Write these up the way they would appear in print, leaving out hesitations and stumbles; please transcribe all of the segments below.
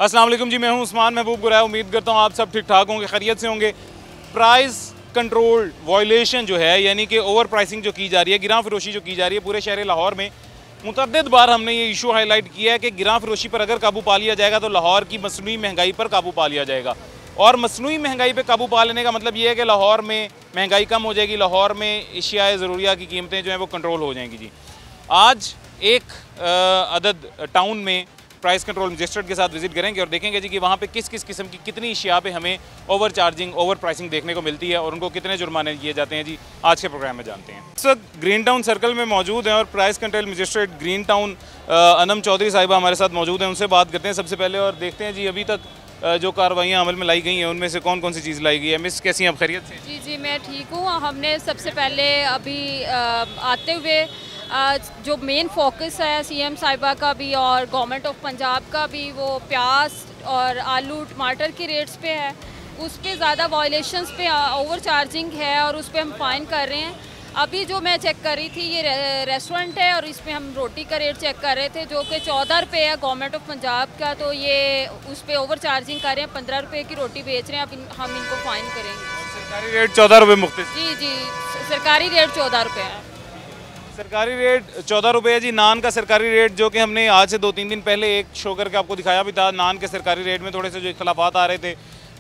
अस्सलाम वालेकुम जी, मैं हूं उस्मान महबूब गुराया। उम्मीद करता हूं आप सब ठीक ठाक होंगे, खैरियत से होंगे। प्राइस कंट्रोल वायलेशन जो है, यानी कि ओवर प्राइसिंग जो की जा रही है, गिरां फरोशी जो की जा रही है पूरे शहर लाहौर में, मुतअद्दिद बार हमने ये इशू हाईलाइट किया है कि गिरां फरोशी पर अगर काबू पा लिया जाएगा तो लाहौर की मसनूई महंगाई पर काबू पा लिया जाएगा। और मसनूई महंगाई पर काबू पा लेने का मतलब ये है कि लाहौर में महंगाई कम हो जाएगी, लाहौर में अशियाए ज़रूरिया की कीमतें जो हैं वो कंट्रोल हो जाएंगी जी। आज एक अदद टाउन में प्राइस कंट्रोल मजिस्ट्रेट के साथ विजिट करेंगे और देखेंगे जी कि वहाँ पे किस किस किस्म की कितनी अशिया पे हमें ओवर चार्जिंग, ओवर प्राइसिंग देखने को मिलती है और उनको कितने जुर्माने किए जाते हैं जी। आज के प्रोग्राम में जानते हैं। इस वक्त ग्रीन टाउन सर्कल में मौजूद हैं और price control magistrate Green Town Anam Chaudhry साहिबा हमारे साथ मौजूद हैं। उनसे बात करते हैं सबसे पहले और देखते हैं जी अभी तक जो कार्रवाइयाँ अमल में लाई गई हैं उनमें से कौन कौन सी चीज़ लाई गई है। मिस, कैसी हैं आप? खैरियत से? जी जी, मैं ठीक हूँ। हमने सबसे पहले अभी आते हुए जो मेन फोकस है सीएम साहिबा का भी और गवर्नमेंट ऑफ पंजाब का भी, वो प्याज और आलू टमाटर के रेट्स पे है। उस पे ज़्यादा वायलेशंस पे ओवर चार्जिंग है और उस पे हम फाइन कर रहे हैं। अभी जो मैं चेक कर रही थी, ये रेस्टोरेंट है और इस पे हम रोटी का रेट चेक कर रहे थे जो कि 14 रुपये है गवर्नमेंट ऑफ पंजाब का, तो ये उस पे ओवर चार्जिंग कर रहे हैं। 15 रुपये की रोटी बेच रहे हैं। अब हम इनको फाइन करेंगे। सरकारी रेट 14 रुपये मुख्तलिफ? जी जी, सरकारी रेट 14 रुपये है। सरकारी रेट 14 रुपये है जी। नान का सरकारी रेट जो कि हमने आज से 2-3 दिन पहले एक शो करके आपको दिखाया भी था, नान के सरकारी रेट में थोड़े से जो इख्तलाफात आ रहे थे।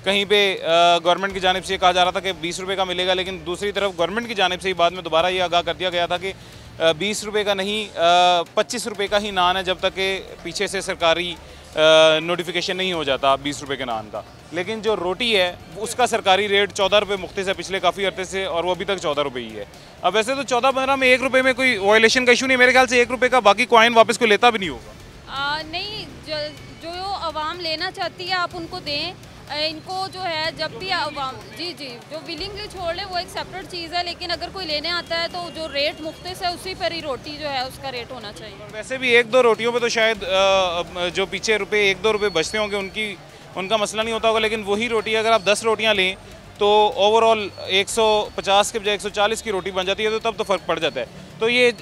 कहीं पे गवर्नमेंट की जानिब से कहा जा रहा था कि 20 रुपये का मिलेगा, लेकिन दूसरी तरफ गवर्नमेंट की जानिब से ही बाद में दोबारा ये आगाह कर दिया गया था कि 20 रुपये का नहीं 25 रुपये का ही नान है, जब तक कि पीछे से सरकारी नोटिफिकेशन नहीं हो जाता 20 रुपये के नान का। लेकिन जो रोटी है उसका सरकारी रेट 14 रुपये मुख्तलिफ है पिछले काफ़ी अर्से से, और वो अभी तक 14 रुपये ही है। अब वैसे तो 14-15 में 1 रुपये में कोई वायलेशन का इशू नहीं, मेरे ख्याल से 1 रुपये का बाकी कॉइन वापस कोई लेता भी नहीं होगा। नहीं, जो आवाम लेना चाहती है आप उनको दें। इनको जो है जब भी आवाम जी जी जो विलिंगली छोड़ ले वो एक सेपरेट चीज़ है, लेकिन अगर कोई लेने आता है तो जो रेट मुख्तलिफ है उसी पर ही रोटी जो है उसका रेट होना चाहिए। वैसे भी 1-2 रोटियों पे तो शायद जो पीछे रुपये 1-2 रुपये बचते होंगे उनका मसला नहीं होता होगा, लेकिन वही रोटी अगर आप 10 रोटियाँ लें तो ओवरऑल 150 के बजाय 140 की रोटी बन जाती है, तो तब तो फ़र्क पड़ जाता है। तो ये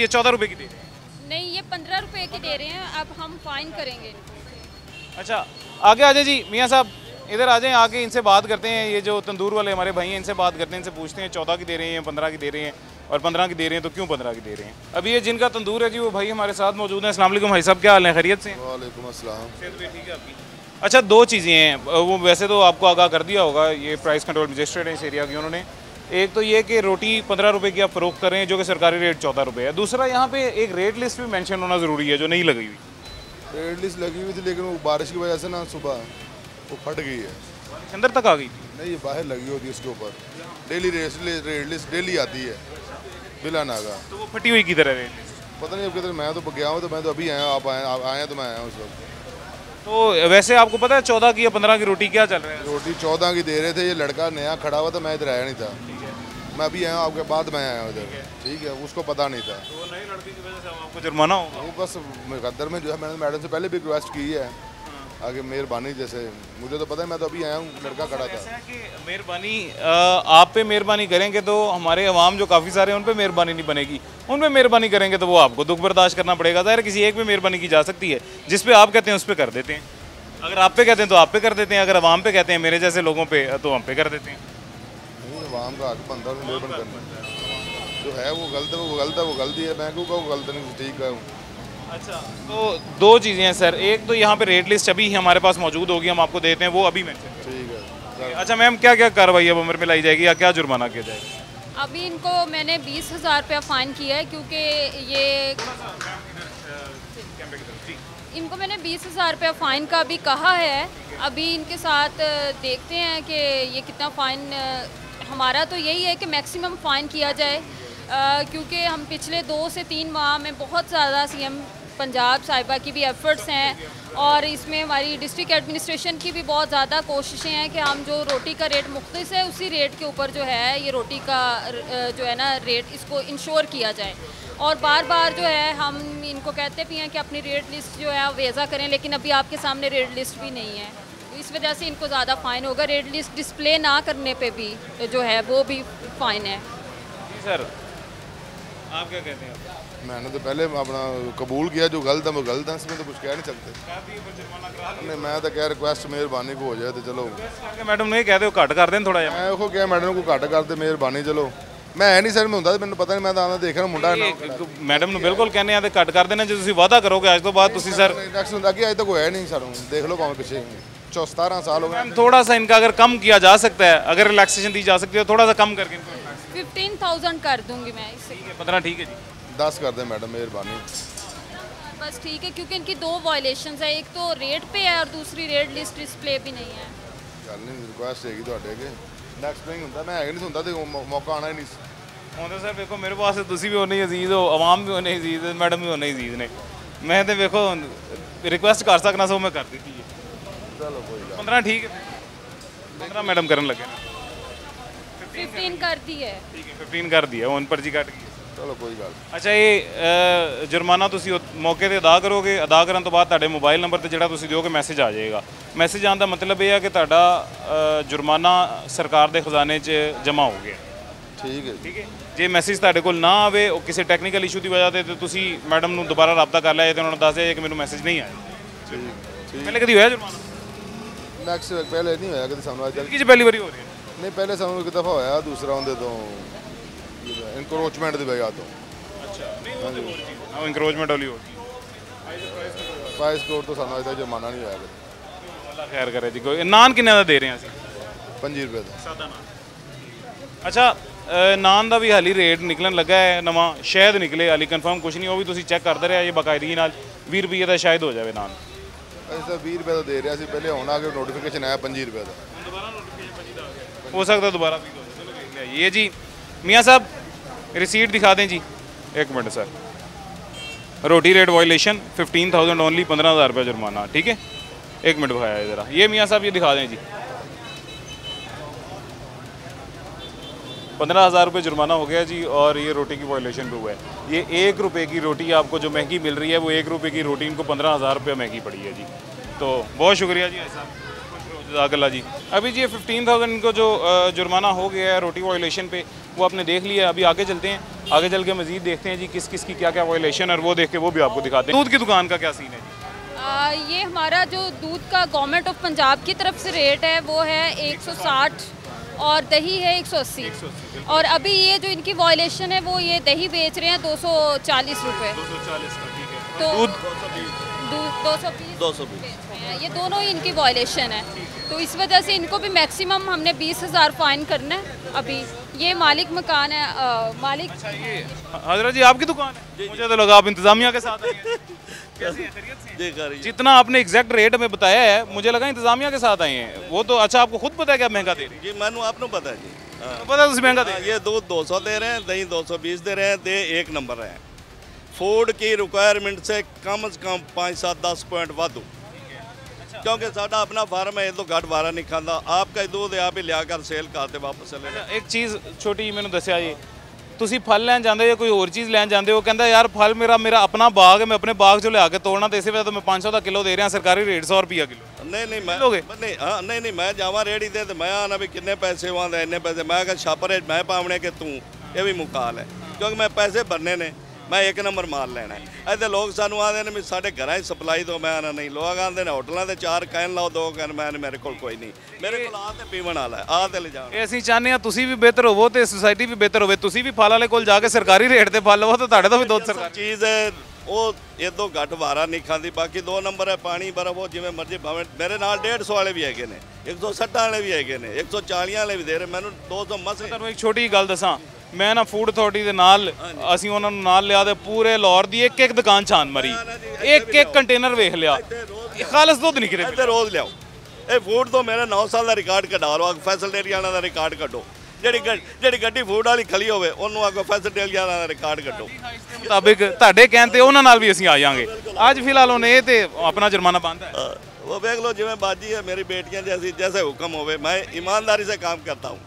14 रुपये की दे रहे हैं? नहीं, ये 15 रुपये की दे रहे हैं। अब हम फाइन करेंगे। अच्छा, आगे आ जाए जी। मियाँ साहब इधर आ जाएं, आके इनसे बात करते हैं। ये जो तंदूर वाले हमारे भाई हैं इनसे बात करते हैं, इनसे पूछते हैं 14 की दे रहे हैं, 15 की दे रहे हैं, और 15 की दे रहे हैं तो क्यों 15 की दे रहे हैं। अभी ये जिनका तंदूर है जी वो भाई हमारे साथ मौजूद हैं। अस्सलाम वालेकुम भाई साहब, क्या हाल है? खैरियत से? वालेकुम अस्सलाम। ठीक है आपकी? अच्छा, 2 चीज़ें हैं, वो वैसे तो आपको आगाह कर दिया होगा, ये प्राइस कंट्रोल मजिस्ट्रेट हैं इस एरिया की, उन्होंने एक तो ये कि रोटी 15 रुपये की आप फ़रोख्त कर रहे हैं जो कि सरकारी रेट 14 रुपये है। दूसरा यहाँ पे एक रेट लिस्ट भी मेंशन होना ज़रूरी है जो नहीं लगी हुई। रेड लिस्ट लगी हुई थी लेकिन वो बारिश की वजह से ना सुबह वो फट गई है। अंदर तक आ गई थी? नहीं, ये बाहर लगी होती है उसके ऊपर। डेली रेड लिस्ट डेली आती है बिला नागा। तो वो फटी हुई की तरह रेट लिस्ट? पता नहीं अब किधर, मैं तो गया हूँ, तो मैं तो अभी आया, आप आए हैं तो मैं आया हूँ उस वक्त। तो वैसे आपको पता है 14 की या 15 की रोटी क्या चल रहा है? रोटी 14 की दे रहे थे। ये लड़का नया खड़ा हुआ था, मैं इधर आया नहीं था। मैं अभी आया हूँ, आपके बाद मैं आया हूँ इधर। ठीक है, उसको पता नहीं था। तो नई लड़की की वजह से आपको जुर्माना होगा? वो बस मुकद्दर में जो है, मैंने मैडम से पहले भी रिक्वेस्ट की है आगे मेहरबानी, जैसे मुझे तो पता है, मैं तो अभी आया हूँ, लड़का खड़ा था। ऐसा है कि मेहरबानी आप पे मेहरबानी करेंगे तो हमारे अवाम जो काफ़ी सारे हैं उन पे मेहरबानी नहीं बनेगी, उन पे मेहरबानी करेंगे तो वो आपको दुख बर्दाश्त करना पड़ेगा। ज़ाहिर किसी एक पे मेहरबानी की जा सकती है, जिस पे आप कहते हैं उस पर कर देते हैं। अगर आप पे कहते हैं तो आप पे कर देते हैं, अगर अवाम पे कहते हैं मेरे जैसे लोगों पे तो हम पे कर देते हैं। अवाम का हक बनता है निर्भर करना, जो है वो गलत है, वो गलत है, वो गलती है। मैं कहूँगा वो गलत नहीं, ठीक है। अच्छा, तो 2 चीज़ें हैं सर। एक तो यहाँ पे रेट लिस्ट अभी हमारे पास मौजूद होगी, हम आपको देते हैं, वो अभी मेंशन। ठीक है। अच्छा मैम, क्या क्या कार्रवाई अब अमर में लाई जाएगी या क्या जुर्माना किया जाएगा? अभी इनको मैंने 20,000 रुपया फ़ाइन किया है, क्योंकि ये इनको मैंने 20,000 रुपया फ़ाइन का भी कहा है। अभी इनके साथ देखते हैं कि ये कितना फ़ाइन। हमारा तो यही है कि मैक्सिमम फ़ाइन किया जाए, क्योंकि हम पिछले 2 से 3 माह में बहुत ज़्यादा सीएम पंजाब साहिबा की भी एफ़र्ट्स हैं और इसमें हमारी डिस्ट्रिक्ट एडमिनिस्ट्रेशन की भी बहुत ज़्यादा कोशिशें हैं कि हम जो रोटी का रेट मुख्तलिफ है उसी रेट के ऊपर जो है ये रोटी का जो है ना रेट, इसको इंश्योर किया जाए। और बार बार जो है हम इनको कहते भी हैं कि अपनी रेट लिस्ट जो है वेज़ा करें, लेकिन अभी आपके सामने रेट लिस्ट भी नहीं है, इस वजह से इनको ज़्यादा फ़ाइन होगा। रेट लिस्ट डिस्प्ले ना करने पे भी जो है वो भी फ़ाइन है। जी सर, आप क्या कहते हैं? मैंने तो पहले अपना कबूल किया, जो गलत है वो गलत है, इसमें तो कुछ कह नहीं सकते। नहीं, मैं तो क्या रिक्वेस्ट मेहरबानी को हो जाए तो चलो। मैडम ने कह दो घट कर दें थोड़ा मैं वो क्या मैडम को घट कर दे मेहरबानी, चलो मैं है नहीं सर में ਹੁੰਦਾ ਮੈਨੂੰ ਪਤਾ ਨਹੀਂ, ਮੈਂ ਤਾਂ ਆਉਂਦਾ ਦੇਖ ਰਿਹਾ ਮੁੰਡਾ ਮੈਡਮ ਨੂੰ ਬਿਲਕੁਲ ਕਹਿੰਦੇ ਆ ਤੇ ਘਟ ਕਰ ਦੇਣਾ, ਜੇ ਤੁਸੀਂ ਵਾਅਦਾ ਕਰੋਗੇ ਅੱਜ ਤੋਂ ਬਾਅਦ ਤੁਸੀਂ ਸਰ ਨੈਕਸਟ ਹੁੰਦਾ ਕਿ ਅੱਜ ਤੱਕ ਹੋਇਆ नहीं सर, देख लो भाਵੇਂ ਪਿੱਛੇ 17 साल हो गए। थोड़ा सा इनका अगर कम किया जा सकता है, अगर रिलैक्सेशन दी जा सकती है, थोड़ा सा कम करके 15,000 कर दूंगी मैं इससे। 15 ठीक है जी, 10 कर दे मैडम मेहरबानी। बस ठीक है, क्योंकि इनकी 2 वायलेशंस है, एक तो रेट पे है और दूसरी रेट लिस्ट डिस्प्ले भी नहीं है। ਚੱਲ ਨਹੀਂ ਰਿਕੁਐਸਟ ਹੈਗੀ ਤੁਹਾਡੇ ਅੱਗੇ, ਨੈਕਸਟ ਨਹੀਂ ਹੁੰਦਾ, ਮੈਂ ਹੈਗਾ ਨਹੀਂ ਹੁੰਦਾ ਤੇ ਮੌਕਾ ਆਣਾ ਹੀ ਨਹੀਂ ਸੀ। ਹੁਣ ਸਰ ਵੇਖੋ ਮੇਰੇ ਪਾਸ ਤੁਸੀਂ ਵੀ ਉਹਨੇ ਅਜ਼ੀਜ਼ ਹੋ, ਆਵਾਮ ਵੀ ਉਹਨੇ ਅਜ਼ੀਜ਼ ਹੈ, ਮੈਡਮ ਵੀ ਉਹਨੇ ਅਜ਼ੀਜ਼ ਨੇ, ਮੈਂ ਤੇ ਵੇਖੋ ਰਿਕੁਐਸਟ ਕਰ ਸਕਣਾ ਸੋ ਮੈਂ ਕਰ ਦਿੱਤੀ ਹੈ। ਚਲੋ ਕੋਈ ਗੱਲ 15 ਠੀਕ ਹੈ, 15 ਮੈਡਮ ਕਰਨ ਲੱਗੇ 15 कर दी है। ਠੀਕ ਹੈ, 15 ਕਰ ਦਿਆ, ਹੁਣ ਪਰਚੀ ਕੱਟ ਗਈ। ਚਲੋ ਕੋਈ ਗੱਲ। ਅੱਛਾ, ਇਹ ਜੁਰਮਾਨਾ ਤੁਸੀਂ ਮੌਕੇ ਤੇ ਅਦਾ ਕਰੋਗੇ, ਅਦਾ ਕਰਨ ਤੋਂ ਬਾਅਦ ਤੁਹਾਡੇ ਮੋਬਾਈਲ ਨੰਬਰ ਤੇ ਜਿਹੜਾ ਤੁਸੀਂ ਦਿਓਗੇ ਮੈਸੇਜ ਆ ਜਾਏਗਾ। ਮੈਸੇਜ ਆਉਣ ਦਾ ਮਤਲਬ ਇਹ ਹੈ ਕਿ ਤੁਹਾਡਾ ਜੁਰਮਾਨਾ ਸਰਕਾਰ ਦੇ ਖਜ਼ਾਨੇ 'ਚ ਜਮ੍ਹਾਂ ਹੋ ਗਿਆ। ਠੀਕ ਹੈ ਠੀਕ ਹੈ, ਜੇ ਮੈਸੇਜ ਤੁਹਾਡੇ ਕੋਲ ਨਾ ਆਵੇ, ਉਹ ਕਿਸੇ ਟੈਕਨੀਕਲ ਇਸ਼ੂ ਦੀ ਵਜ੍ਹਾ ਤੇ ਤੁਸੀਂ ਮੈਡਮ ਨੂੰ ਦੁਬਾਰਾ ਰਾਬਤਾ ਕਰ ਲਿਆ ਤੇ ਉਹਨਾਂ ਨੂੰ ਦੱਸ ਦਿਆ ਕਿ ਮੈਨੂੰ ਮੈਸੇਜ ਨਹੀਂ ਆਇਆ। ਠੀਕ ਪਹਿਲੇ ਕਦੀ ਹੋਇਆ ਜੁਰਮਾਨਾ? ਨੈਕਸਟ ਪਹਿਲੇ ਨਹੀਂ ਹੋਇਆ ਕਦੇ ਸਾਨੂੰ, ਅੱਜ ਕਿ ਪਹਿਲੀ ਵਾਰੀ ਹੋ ਰਿਹਾ? ਨਹੀਂ ਪਹਿਲੇ ਸਾਨੂੰ ਇੱਕ ਦਫਾ ਹੋਇਆ, ਦੂਸਰਾ ਉਹਦੇ ਤੋਂ ਇਨਕਰੋਚਮੈਂਟ ਦੀ ਵਜ੍ਹਾ ਤੋਂ। ਅੱਛਾ, ਨਹੀਂ ਉਹ ਤੇ ਹੋਰ ਚੀਜ਼, ਉਹ ਇਨਕਰੋਚਮੈਂਟ ਵਾਲੀ ਹੋ ਗਈ। ਪ੍ਰਾਈਸ ਕੋਡ ਤੋਂ ਸਾਨੂੰ ਅੱਜ ਤੱਕ ਜੁਰਮਾਨਾ ਨਹੀਂ ਹੋਇਆ ਕਦੇ। ਅੱਲਾ ਖੈਰ ਕਰੇ ਜੀ। ਕੋਈ ਨਾਨ ਕਿੰਨੇ ਦਾ ਦੇ ਰਹੇ ਹਾਂ ਅਸੀਂ? 5 ਰੁਪਏ ਦਾ ਸਾਦਾ ਨਾਨ। ਅੱਛਾ, ਨਾਨ ਦਾ ਵੀ ਹਾਲੀ ਰੇਟ ਨਿਕਲਣ ਲੱਗਾ ਹੈ ਨਵਾਂ, ਸ਼ਾਇਦ ਨਿਕਲੇ, ਹਾਲੀ ਕਨਫਰਮ ਕੁਝ ਨਹੀਂ, ਉਹ ਵੀ ਤੁਸੀਂ ਚੈੱਕ ਕਰਦੇ ਰਿਹਾ ਇਹ ਬਾਕਾਇਦਗੀ ਨਾਲ। 20 ਰੁਪਏ ਦਾ ਸ਼ਾਇਦ ਹੋ ਜਾਵੇ ਨਾਨ। ਅਸੀਂ ਤਾਂ 20 ਰੁਪਏ ਦਾ ਦੇ ਰਿਹਾ ਸੀ ਪਹਿਲੇ, ਹੁਣ ਆ ਕੇ ਨੋਟੀਫਿਕੇਸ਼ਨ ਆਇਆ 25 ਰੁਪਏ ਦਾ। ਦੁਬਾਰਾ ਨੋਟੀਫਿਕੇਸ਼ਨ 25 ਦਾ ਆ ਗਿਆ, ਹੋ ਸਕਦਾ ਦੁਬਾਰਾ ਵੀ ਹੋ ਜਾਏ। ਚਲੋ ਵੇਖ ਲਿਆ ये जी। मियाँ साहब रिसीट दिखा दें जी, एक मिनट सर। रोटी रेट वायलेशन 15,000 ओनली, 15,000 रुपये जुर्माना। ठीक है, एक मिनट भाया ज़रा, ये मियाँ साहब ये दिखा दें जी। 15,000 रुपये जुर्माना हो गया जी, और ये रोटी की वायलेशन पे हुआ है। ये 1 रुपये की रोटी आपको जो महंगी मिल रही है, वो 1 रुपये की रोटी इनको 15,000 रुपये महंगी पड़ी है जी। तो बहुत शुक्रिया जी साहब, जज़ाकल्लाह जी। अभी जी ये 15,000 इनको जो जुर्माना हो गया है रोटी वायलेशन पे, वो आपने देख लिया। अभी आगे चलते हैं, आगे चल के मज़ीद देखते हैं जी किस किस की क्या क्या वायलेशन, और वो देख के वो भी आपको दिखाते हैं। दूध की दुकान का क्या सीन है जी? ये हमारा जो दूध का गवर्नमेंट ऑफ पंजाब की तरफ से रेट है वो है 160 और दही है 180। और अभी ये जो इनकी वायलेशन है वो ये दही बेच रहे हैं 240 रुपये। 240 का, ठीक है। तो दूध 220 बेच रहे हैं, ये दोनों ही इनकी वायलेशन है। तो इस वजह से इनको भी मैक्सिमम हमने 20,000 फाइन करना है। अभी ये मालिक मकान है, मालिक। हजरत जी आपकी दुकान है? मुझे तो लगा आप इंतजामिया के साथ आए हैं। कैसे हैं, खैरियत से हैं? जितना आपने एग्जैक्ट रेट हमें बताया है, मुझे लगा इंतजामिया के साथ आए हैं। वो तो अच्छा, आपको खुद पता है कि आप महंगा दे रहे हैं? जी मैनू आपको पता है जी। पता है महंगा दे रहे हैं? ये दूध 200 दे रहे हैं, दही 220 दे रहे हैं, दे 1 नंबर है। फूड की रिक्वायरमेंट से कम 5-7-10 पॉइंट वाधू, क्योंकि साडा अपना फार्म है, ये तो घट वारा नहीं खाता। आपका दूध है, आप ही लिया कर सेल करते वापस चले जाए। एक चीज़ छोटी मैंने दसिया जी, ਤੁਸੀਂ ਫਲ ਲੈਣ ਜਾਂਦੇ ਹੋ ਜਾਂ ਕੋਈ ਹੋਰ ਚੀਜ਼ ਲੈਣ ਜਾਂਦੇ ਹੋ, ਕਹਿੰਦਾ ਯਾਰ ਫਲ ਮੇਰਾ ਆਪਣਾ ਬਾਗ ਹੈ, ਮੈਂ ਆਪਣੇ ਬਾਗ 'ਚੋਂ ਲਿਆ ਕੇ ਤੋੜਨਾ, ਤੇ ਇਸੇ ਵਜ੍ਹਾ ਤੋਂ ਮੈਂ 500 ਦਾ ਕਿਲੋ ਦੇ ਰਿਹਾ, ਸਰਕਾਰੀ ਰੇਟ 100 ਰੁਪਿਆ ਕਿਲੋ। नहीं मैं लोगे? नहीं मैं जावा रेड़ी दे तो मैं आना भी कितने पैसे वहाँ दे इन्ने पैसे, मैं क्या छापर मैं पावने के तू, ये भी मुकाल है, क्योंकि मैं पैसे भरने ने, मैं 1 नंबर माल लेना है। ऐसे लोग सानू आते हैं भी साढ़े घर ही सप्लाई दो, मैं आना नहीं। लोग आते हैं होटलों से 4 कैन लाओ, 2 कैन, मैं मेरे को कोई नहीं, मेरे को आ तो पीवन वाला है, आ तो ले जाओ। ਅਸੀਂ ਚਾਹੁੰਦੇ ਹਾਂ ਤੁਸੀਂ ਵੀ ਬਿਹਤਰ ਹੋਵੋ ਤੇ ਸੋਸਾਇਟੀ ਵੀ ਬਿਹਤਰ ਹੋਵੇ। ਤੁਸੀਂ ਵੀ ਫਲ ਵਾਲੇ ਕੋਲ ਜਾ ਕੇ ਸਰਕਾਰੀ ਰੇਟ ਤੇ ਫਲ ਲਵੋ, ਤਾਂ ਤੁਹਾਡੇ ਤੋਂ ਵੀ ਦੁੱਧ ਸਰਕਾਰੀ ਚੀਜ਼ ਹੈ ਉਹ ਇਦੋਂ ਘੱਟ ਵਾਰਾ ਨਹੀਂ ਖਾਂਦੀ। ਬਾਕੀ 2 ਨੰਬਰ ਹੈ ਪਾਣੀ ਬਰਫ, ਉਹ ਜਿਵੇਂ ਮਰਜ਼ੀ ਭਾਵੇਂ। ਮੇਰੇ ਨਾਲ 150 ਵਾਲੇ ਵੀ ਹੈਗੇ ਨੇ, 160 ਵਾਲੇ ਵੀ ਹੈਗੇ ਨੇ, 140 ਵਾਲੇ ਵੀ ਦੇ ਰਹੇ, ਮੈਨੂੰ 200 ਮਸੇ। ਤੁਹਾਨੂੰ ਇੱਕ ਛੋਟੀ ਗੱਲ ਦੱਸਾਂ, ਮੈਂ ਨਾ ਫੂਡ ਅਥਾਰਟੀ ਦੇ ਨਾਲ ਅਸੀਂ ਉਹਨਾਂ ਨੂੰ ਨਾਲ ਲਿਆ ਤੇ ਪੂਰੇ ਲਾਹੌਰ ਦੀ ਇੱਕ ਦੁਕਾਨ ਛਾਨ ਮਾਰੀ, ਇੱਕ ਕੰਟੇਨਰ ਵੇਖ ਲਿਆ, ਖਾਲਸ ਦੁੱਧ ਨਿਕਲੇ। ਇੱਥੇ ਰੋਜ਼ ਲਿਆਓ ਇਹ ਫੂਡ ਤੋਂ ਮੇਰੇ 9 ਸਾਲ ਦਾ ਰਿਕਾਰਡ ਕਢਾ ਲਓ, ਫੈਸਿਲਿਟੀ ਵਾਲਿਆਂ ਦਾ ਰਿਕਾਰਡ ਕੱਢੋ। ਜਿਹੜੀ ਗੱਡੀ ਫੂਡ ਵਾਲੀ ਖਲੀ ਹੋਵੇ ਉਹਨੂੰ ਆਗੋ ਫੈਸਿਲਿਟੀ ਵਾਲਿਆਂ ਦਾ ਰਿਕਾਰਡ ਕੱਢੋ। ਮੁਤਾਬਿਕ ਤੁਹਾਡੇ ਕਹਿਣ ਤੇ ਉਹਨਾਂ ਨਾਲ ਵੀ ਅਸੀਂ ਆ ਜਾਾਂਗੇ। ਅੱਜ ਫਿਲਹਾਲ ਉਹਨੇ ਇਹ ਤੇ ਆਪਣਾ ਜੁਰਮਾਨਾ ਬੰਦ ਹੈ। वो देख लो जिम्मे बाजी है मेरी बेटियां जैसी, जैसे हुक्म होवे, मैं ईमानदारी से काम करता हूँ।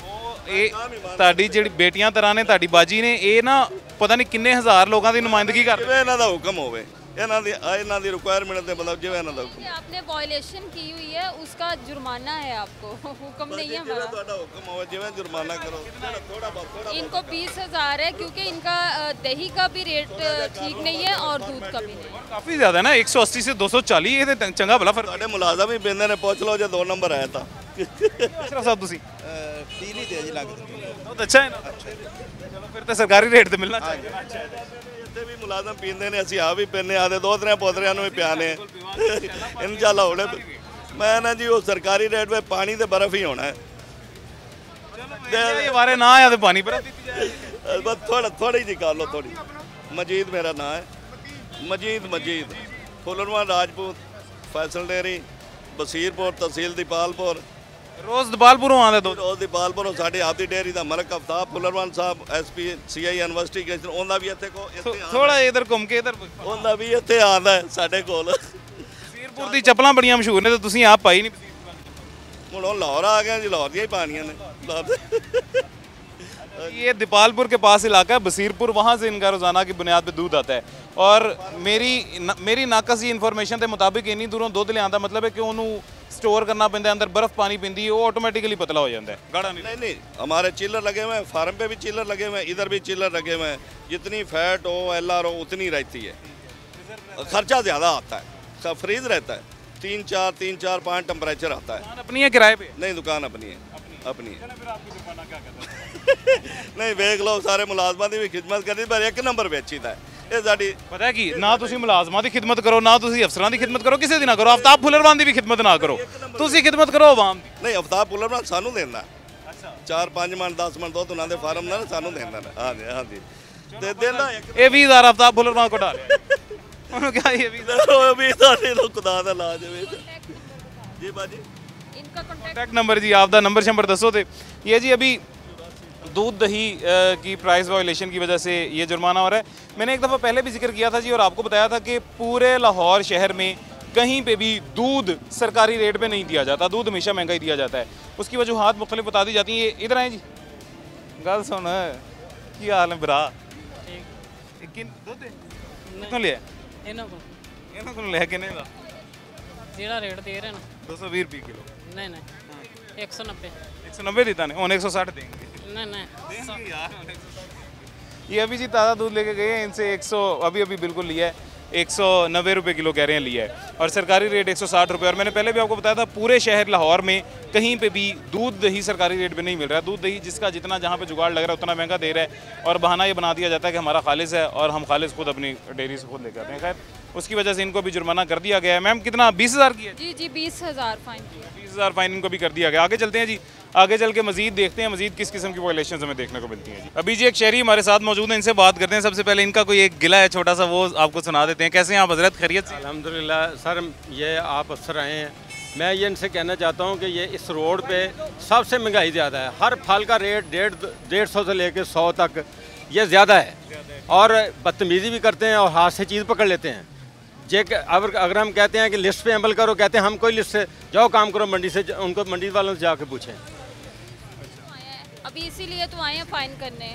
ਇਹ ਤੁਹਾਡੀ ਜਿਹੜੀ ਬੇਟੀਆਂ ਤਰ੍ਹਾਂ ਨੇ, ਤੁਹਾਡੀ ਬਾਜੀ ਨੇ, ਇਹ ਨਾ ਪਤਾ ਨਹੀਂ ਕਿੰਨੇ ਹਜ਼ਾਰ ਲੋਕਾਂ ਦੀ ਨੁਮਾਇੰਦਗੀ ਕਰਦੇ। ਜਿਵੇਂ ਇਹਨਾਂ ਦਾ ਹੁਕਮ ਹੋਵੇ ਇਹਨਾਂ ਦੀ ਰਿਕੁਆਇਰਮੈਂਟ ਦੇ ਮਤਲਬ ਜਿਵੇਂ ਇਹਨਾਂ ਦਾ ਹੁਕਮ ये आपने वायलेशन की हुई है उसका जुर्माना है आपको हुक्म नहीं है ਜਿਵੇਂ हमारा। ਤੁਹਾਡਾ ਹੁਕਮ ਹੋਵੇ ਜਿਵੇਂ जुर्माना करो थोड़ा बहुत इनको 20,000 है क्योंकि इनका दही का भी रेट ठीक नहीं है और दूध का भी नहीं। काफ़ी ज़्यादा ना 180 से 240 ये तो चंगा भला फर्क ਤੁਹਾਡੇ ਮੁਲਾਜ਼ਮ ਹੀ ਬਿੰਦੇ ਨੇ ਪੁੱਛ ਲਓ ਜੇ 2 ਨੰਬਰ ਆਇਆ ਤਾਂ अशरफ साहब तुसी पीली दे जी लग बहुत अच्छा है ना चलो फिर तो सरकारी रेट ਤੇ ਮਿਲਣਾ ਚਾਹੀਦਾ ਇੱਥੇ ਵੀ ਮੁਲਾਜ਼ਮ ਪੀਂਦੇ ਨੇ ਅਸੀਂ ਆ ਵੀ ਪੀਂਦੇ ਆ ਦੇ ਦੋਤਰਿਆਂ ਪੋਤਰਿਆਂ ਨੂੰ ਵੀ ਪਿਆਨੇ ਇਨਸ਼ਾਅੱਲਾ ਹੋਣੇ ਮੈਂ ਨਾ ਜੀ ਉਹ ਸਰਕਾਰੀ ਰੇਟ 'ਤੇ ਪਾਣੀ ਤੇ ਬਰਫ਼ ਹੀ ਹੋਣਾ ਹੈ ये बारे ना आया तो पानी पर ਦਿੱਤੀ ਜਾਏ बस थोड़ी जी कर लो थोड़ी मजीद मेरा नाम है मजीद फुलरवान राजपूत फैसल डेयरी बसीरपुर तहसील दीपालपुर रोज दबालपुरों आंदा दो रोज दीपालपुर साड़ी आपदी डेयरी का मलक अफ्ताब फुलरवान साहब SP CI इन्वेस्टिगेशन उनका भी इतने को थोड़ा इधर घूम के इधर उनका भी इतने आंदा है साढ़े कोल सीरपुर दी चप्पलां बड़ियां मशहूर ने तो तुसीं आप पाई नहीं ਹੁਣ ਲਾਹੌਰ ਆ गए जी लाहौर दी ही पानियां ने ये दीपालपुर के पास इलाका है बसीरपुर वहाँ से इनका रोज़ाना की बुनियाद पे दूध आता है और मेरी नाकसी इन्फॉर्मेशन के मुताबिक इन्नी दूरों दुध लिया मतलब है कि उन्होंने स्टोर करना पैंदा अंदर बर्फ पानी पींदी है वो ऑटोमेटिकली पतला हो जाता है गाढ़ा नहीं नहीं हमारे चिल्लर लगे हुए हैं फार्म पे भी चिल्लर लगे हुए हैं इधर भी चिल्लर लगे हुए हैं जितनी फैट हो LR हो उतनी रहती है खर्चा ज़्यादा आता है सब फ्रीज रहता है 3-4 टेम्परेचर आता है अपनी है किराए पे नहीं दुकान अपनी है नहीं वेख लो सारे मुलाजमान की भी खिदमत करनी पर एक नंबर बेचीदा है ये साड़ी पता है कि ना तुसी मुलाजमां दी खिदमत करो ना तुसी अफसरां दी खिदमत करो किसी दी ना करो आफ्ताब फुलरवान दी भी खिदमत ना करो तुसी खिदमत करो आवाम दी नहीं अफ्ताब फुलरवान सानू देंदा 4-5 मन 10 मन दुध उन्हां दे फार्म ना सानू देंदा हाँ जी दे देंदा ये 20,000 आफ्ताब फुलरवान को डाले उन्होंने क्या ये 20,000 भी साडी तो खुदा दा ला देवे जी बाजी इनका कॉन्टैक्ट नंबर जी आपका नंबर शंबर दसो थे ये जी अभी दूध दही की प्राइस वायलेशन की वजह से ये जुर्माना हो रहा है मैंने एक दफ़ा पहले भी जिक्र किया था जी और आपको बताया था कि पूरे लाहौर शहर में कहीं पे भी दूध सरकारी रेट पे नहीं दिया जाता दूध हमेशा महंगा ही दिया जाता है उसकी वजूहत मुख्तलिफ बता दी जाती हैं इधर आए जी गल सुन की हाल है भरा कितों लिया ਇਹਨਾਂ ਕੋਲ ਲਿਆ ਕਿੰਨੇ ਦਾ ਜਿਹੜਾ ਰੇਟ ਦੇ ਰਹੇ ਨੇ 220 रुपये किलो नहीं नहीं 190 190 देता नहीं उन्हें 160 देंगे नहीं नहीं देंगे यार ये अभी जी ताज़ा दूध लेके गए हैं इनसे 100 अभी बिल्कुल लिया है 190 रुपये किलो कह रहे हैं लिया है और सरकारी रेट 160 रुपये और मैंने पहले भी आपको बताया था पूरे शहर लाहौर में कहीं पे भी दूध दही सरकारी रेट पे नहीं मिल रहा है दूध दही जिसका जितना जहाँ पे जुगाड़ लग रहा है उतना महंगा दे रहा है और बहाना ये बना दिया जाता है कि हमारा खालिस है और हम खालिस खुद अपनी डेयरी से खुद लेकर आते हैं खैर उसकी वजह से इनको भी जुर्माना कर दिया गया है मैम कितना 20,000 की है जी 20,000 फाइन किया 20,000 फाइन इनको भी कर दिया गया आगे चलते हैं जी आगे चल के मजीद देखते हैं मजीद किस किस्म की वायलेशन हमें देखने को मिलती हैं जी अभी जी एक शहरी हमारे साथ मौजूद है इनसे बात करते हैं सबसे पहले इनका कोई एक गिला है छोटा सा वो आपको सुना देते हैं कैसे हैं आप हजरत खैरियत से अल्हम्दुलिल्लाह सर ये आप अफसर आए हैं मैं ये इनसे कहना चाहता हूँ कि ये इस रोड पे सबसे महंगाई ज़्यादा है हर फल का रेट 150 से लेकर 100 तक ये ज़्यादा है और बदतमीज़ी भी करते हैं और हाथ से चीज़ पकड़ लेते हैं जे अगर हम कहते हैं कि लिस्ट पे अमल करो कहते हैं हम कोई लिस्ट से जाओ काम करो मंडी से उनको मंडी वालों से जाके पूछें अभी इसीलिए तो आए हैं फाइन करने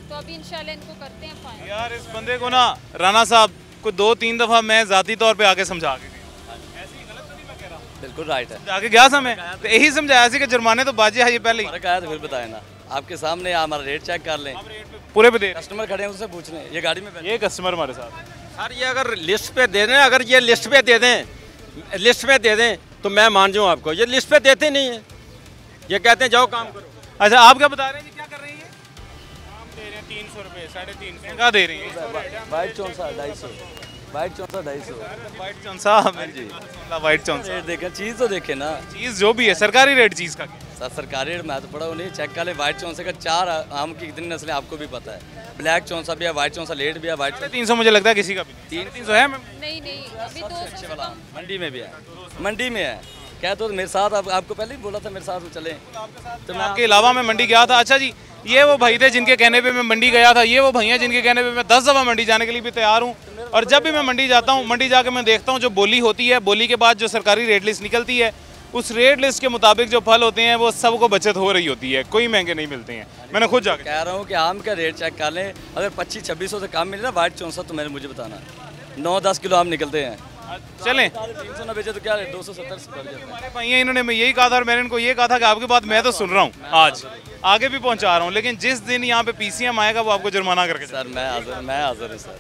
तो अभी इंशाल्लाह इनको करते हैं फाइन यार इस बंदे को ना राना साहब को 2-3 दफ़ा मैं ज़ाती तौर पे आके समझा के बिल्कुल राइट है जाके गया था मैं तो यही समझाया सी कि जुर्माने तो बाजे है ये पहले ही फर्क आया तो फिर बताए ना आपके सामने हमारा रेट चेक कर लें पूरे पे दे कस्टमर खड़े हैं उससे पूछ लें ये गाड़ी में ये कस्टमर हमारे साथ सर ये अगर लिस्ट पे दे दें अगर ये लिस्ट पे दे दें लिस्ट पे दे दें तो मैं मान जाऊँ आपको ये लिस्ट पे देते नहीं है ये कहते हैं जाओ काम करो अच्छा आप क्या बता रहे हैं जी क्या कर रही है हम दे रहे हैं 300 रुपये 350 क्या दे रही है वाइट चौंसा 250 वाइट चौंसा 250 वाइट चौंसा जी वाइट चौंसा रेट देखें चीज़ तो देखें ना चीज़ जो भी है सरकारी रेट चीज़ का सर सरकारी रेट मैं तो पढ़ा नहीं चेक कर ले वाइट चौंसे का 4 आम की कितनी नस्लें आपको भी पता है ब्लैक चौंसा भी है वाइट चौंसा लेट भी है वाइट 300 मुझे लगता है किसी का भी 300 है मैम नहीं अभी अच्छे वाला मंडी में भी है मंडी में है क्या तो मेरे साथ आपको पहले ही बोला था मेरे साथ चले तो मैं आपके अलावा मैं मंडी गया था अच्छा जी ये वो भाई थे जिनके कहने पे मैं मंडी गया था ये वो भैया जिनके कहने पे मैं 10 दफ़ा मंडी जाने के लिए भी तैयार हूँ और जब भी मैं मंडी जाता हूँ मंडी जाकर मैं देखता हूँ जो बोली होती है बोली के बाद जो सरकारी रेट लिस्ट निकलती है उस रेट लिस्ट के मुताबिक जो फल होते हैं वो सबको बचत हो रही होती है कोई महंगे नहीं मिलते हैं मैंने खुद जाकर कह रहा हूँ कि आम का रेट चेक कर लें अगर 25-2600 से कम मिले ना वाइट चौंसा तो मैंने मुझे बताना 9-10 किलो आम निकलते हैं। चलें 300 ना बेचे तो क्या 270 से पड़ जाता है। हमारे भाई हैं, इन्होंने मैं यही कहा था और मैंने इनको ये कहा था कि आपकी बात मैं तो सुन रहा हूँ, आज आगे भी पहुँचा रहा हूँ, लेकिन जिस दिन यहाँ पे PCM आएगा वो आपको जुर्माना करके सर मैं हाजिर हूँ सर,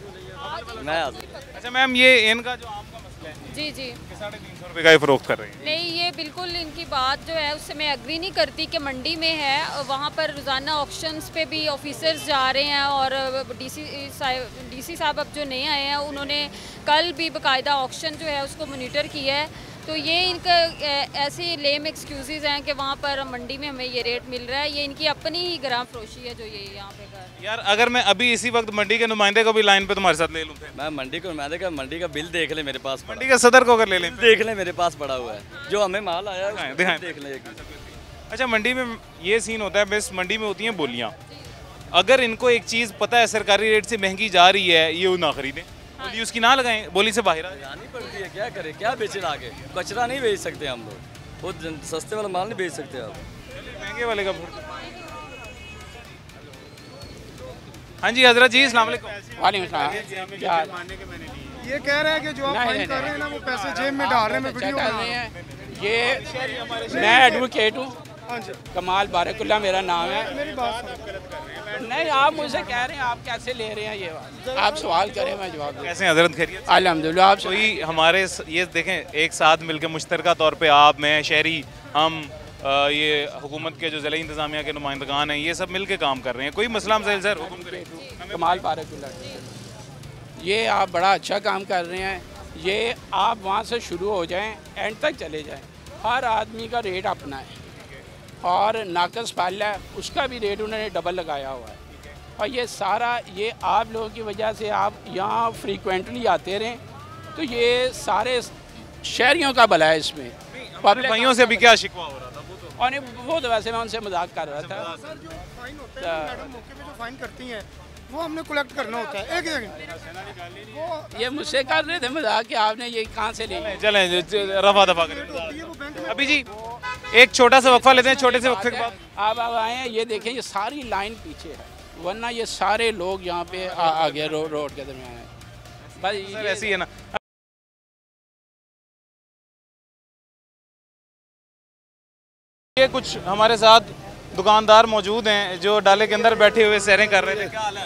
मैं हाजिर। अच्छा मैम, ये इनका जो आम का मसला है जी जी, 350 रुपये का ये फरोख्त कर रहे हैं। नहीं ये बिल्कुल इनकी बात जो है उससे मैं एग्री नहीं करती कि मंडी में है और वहाँ पर रोज़ाना ऑक्शंस पे भी ऑफिसर्स जा रहे हैं और डीसी साहब अब जो नए आए हैं उन्होंने कल भी बाकायदा ऑक्शन जो है उसको मोनीटर किया है। तो ये इनका ऐसे लेम एक्सक्यूज़ हैं कि वहाँ पर मंडी में हमें ये रेट मिल रहा है, ये इनकी अपनी ही ग्राम फरोशी है जो ये यहाँ पे कर रहे हैं। यार अगर मैं अभी इसी वक्त मंडी के नुमाइंदे को भी लाइन पे तुम्हारे साथ ले लूँ, मैं मंडी को मंडी का बिल देख ले मेरे पास, मंडी के सदर को अगर ले लें, देख ले मेरे पास पड़ा हुआ है, जो हमें माल आया है दिखाएं। देख ले। अच्छा मंडी में ये सीन होता है, बस मंडी में होती हैं बोलियाँ, अगर इनको एक चीज़ पता है सरकारी रेट से महंगी जा रही है, ये वो ना खरीदें, बोली उसकी ना लगाएं, बोली से बाहर लगानी पड़ती है, क्या करें, क्या बेचे आगे, कचरा नहीं बेच सकते हम लोग, वो सस्ते वाला माल नहीं बेच सकते आप, महंगे वाले का। हाँ जी हजरत जी, अस्सलाम वालेकुम। वालेकुम। ये कह रहे हैं कि जो आप फाइन कर रहे हैं ना वो पैसे जेब में डाल रहे हैं, मैं वीडियो बना रहे हैं। ये मैं एडवोकेट हूँ, कमाल बारकुल्ला मेरा नाम है। मेरी बात सुनो। नहीं आप मुझसे कह रहे हैं, आप कैसे ले रहे हैं ये बात, आप सवाल करें मैं जवाब दूँ। कैसे हजरत खैरियत? अल्हम्दुलिल्लाह। आप कोई हमारे ये देखें एक साथ मिलकर मुश्तरका तौर पे आप, मैं, शहरी, हम ये हुकूमत के जो ज़िला इंतज़ामिया के नुमाइंदगान हैं, ये सब मिल के काम कर रहे हैं, कोई मसला मसाइल सर हुक्म करें। कमाल बारकुल्ला, ये आप बड़ा अच्छा काम कर रहे हैं, ये आप वहाँ से शुरू हो जाएं एंड तक चले जाएं, हर आदमी का रेट अपना है और नाकस फल है उसका भी रेट उन्होंने डबल लगाया हुआ है। और ये सारा ये आप लोगों की वजह से आप यहाँ फ्रीक्वेंटली आते रहें तो ये सारे शहरियों का भला है इसमें। पब्लिक भाइयों से भी क्या शिकवा हो रहा था? और वो तो वैसे मैं उनसे मजाक कर रहा था। सर जो फाइन होता है मैडम मौके पे जो फाइन करती हैं वो हमने कलेक्ट करना होता है। एक सेकंड, वो ये मुझसे कर रहे थे मजाक कि आपने ये कहाँ से ले लिया। चलें रफा दफा करें। अभी जी एक छोटा सा वक्फा लेते हैं, छोटे से वक्फे के बाद आप आए हैं, ये देखें ये सारी लाइन पीछे है, वरना ये सारे लोग यहाँ पे आ गए रोड के दरमियान है, बस ऐसी है ना। ये कुछ हमारे साथ दुकानदार मौजूद हैं जो डाले के अंदर बैठे हुए सैरें कर रहे थे। क्या हाल है?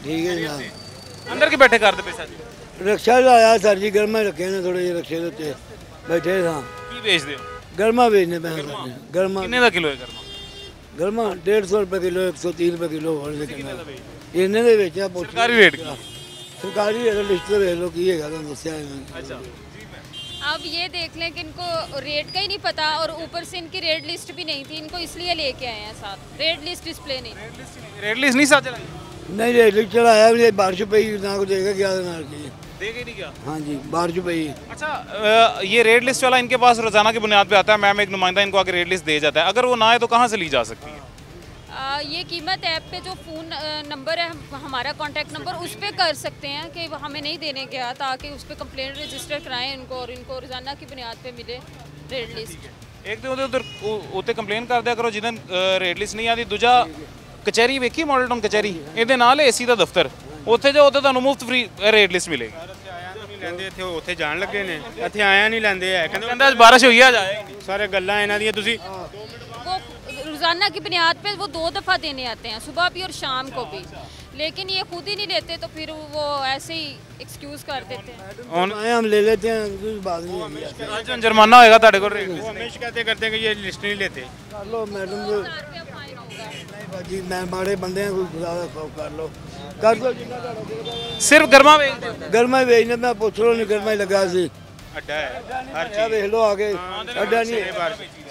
ठीक है जनाब। अंदर के बैठे कर दे पैसा जी। रिक्शा लाया सर जी, गर्मा रखे ने थोड़े रिक्शे के उत्ते बैठे था। की बेच दे? गर्मा बेचने पे गर्मा कितने का किलो है गर्मा? गर्मा 150 रुपए किलो, 130 रुपए किलो और इन्ने दे बेचा। सरकारी रेट की? सरकारी रेट लिस्ट तो वेख लो की है तुहानू दस्सिया। अच्छा अब ये देख लें कि इनको रेट का ही नहीं पता और ऊपर से इनकी रेट लिस्ट भी नहीं थी, इनको इसलिए लेके आए हैं साथ, रेट लिस्ट डिस्प्ले नहीं। रेट लिस्ट नहीं साथ चलाई? नहीं रेट लिस्ट चलाया भी, बारिश पई ना को देगा क्या नाल की देगा ही नहीं क्या? हाँ जी बारिश पई। अच्छा ये रेट लिस्ट वाला इनके पास रोजाना की बुनियाद पे आता है, मैम एक नुमाइंदा इनको आगे रेट लिस्ट दे जाता है, अगर वो ना आए तो कहाँ से ली जा सकती है? ये कीमत ऐप पे जो फ़ोन नंबर है हमारा कॉन्टैक्ट नंबर, उस पर कर सकते हैं कि हमें नहीं देने गया, ताकि उस पर कंप्लेंट रजिस्टर कराएं इनको और इनको रोज़ाना की बुनियाद पे मिले रेट लिस्ट। एक तो उधर उत्ते कंप्लेन कर दिया करो जिदन रेट लिस्ट नहीं आती। दूजा कचहरी वेखी मॉडल टाउन कचहरी, ਇਹਦੇ ਨਾਲ एसी ਦਾ ਦਫ਼ਤਰ, ਉੱਥੇ ਜਾਓ ਉੱਥੇ ਤੁਹਾਨੂੰ ਮੁਫਤ ਫ੍ਰੀ ਰੇਟ ਲਿਸਟ ਮਿਲੇਗੀ। ਲੈਂਦੇ ਇੱਥੇ ਉੱਥੇ ਜਾਣ ਲੱਗੇ ਨੇ, ਇੱਥੇ ਆਇਆ ਨਹੀਂ ਲੈਂਦੇ ਹੈ, ਕਹਿੰਦਾ ਅੱਜ ਬਾਰਿਸ਼ ਹੋਈ ਆ ਜਾਏ। ਸਾਰੇ ਗੱਲਾਂ ਇਹਨਾਂ ਦੀਆਂ ਤੁਸੀਂ रोज़ाना की बुनियाद पे वो 2 दफ़ा देने आते हैं, सुबह भी और शाम को भी, लेकिन ये खुद ही नहीं लेते तो फिर वो ऐसे ही एक्सक्यूज़ कर देते हैं। हम ले लेते हैं, कुछ बात नहीं है। आज जुर्माना होएगा ਤੁਹਾਡੇ ਕੋਲ रेट वो हमें शिकायतें करते हैं कि ये लिस्ट नहीं लेते। कर लो मैडम को, नहीं बाजी मैं माड़े बंदे हैं, कोई खुदा का खौफ कर लो, कर लो जिन्ना ਤੁਹਾਡਾ। सिर्फ गर्मा बेचते हो? गर्मा बेचने मैं पूछ लो नहीं, गर्मा ही लगा सी अड्डा है हर चीज देख लो आगे, अड्डा नहीं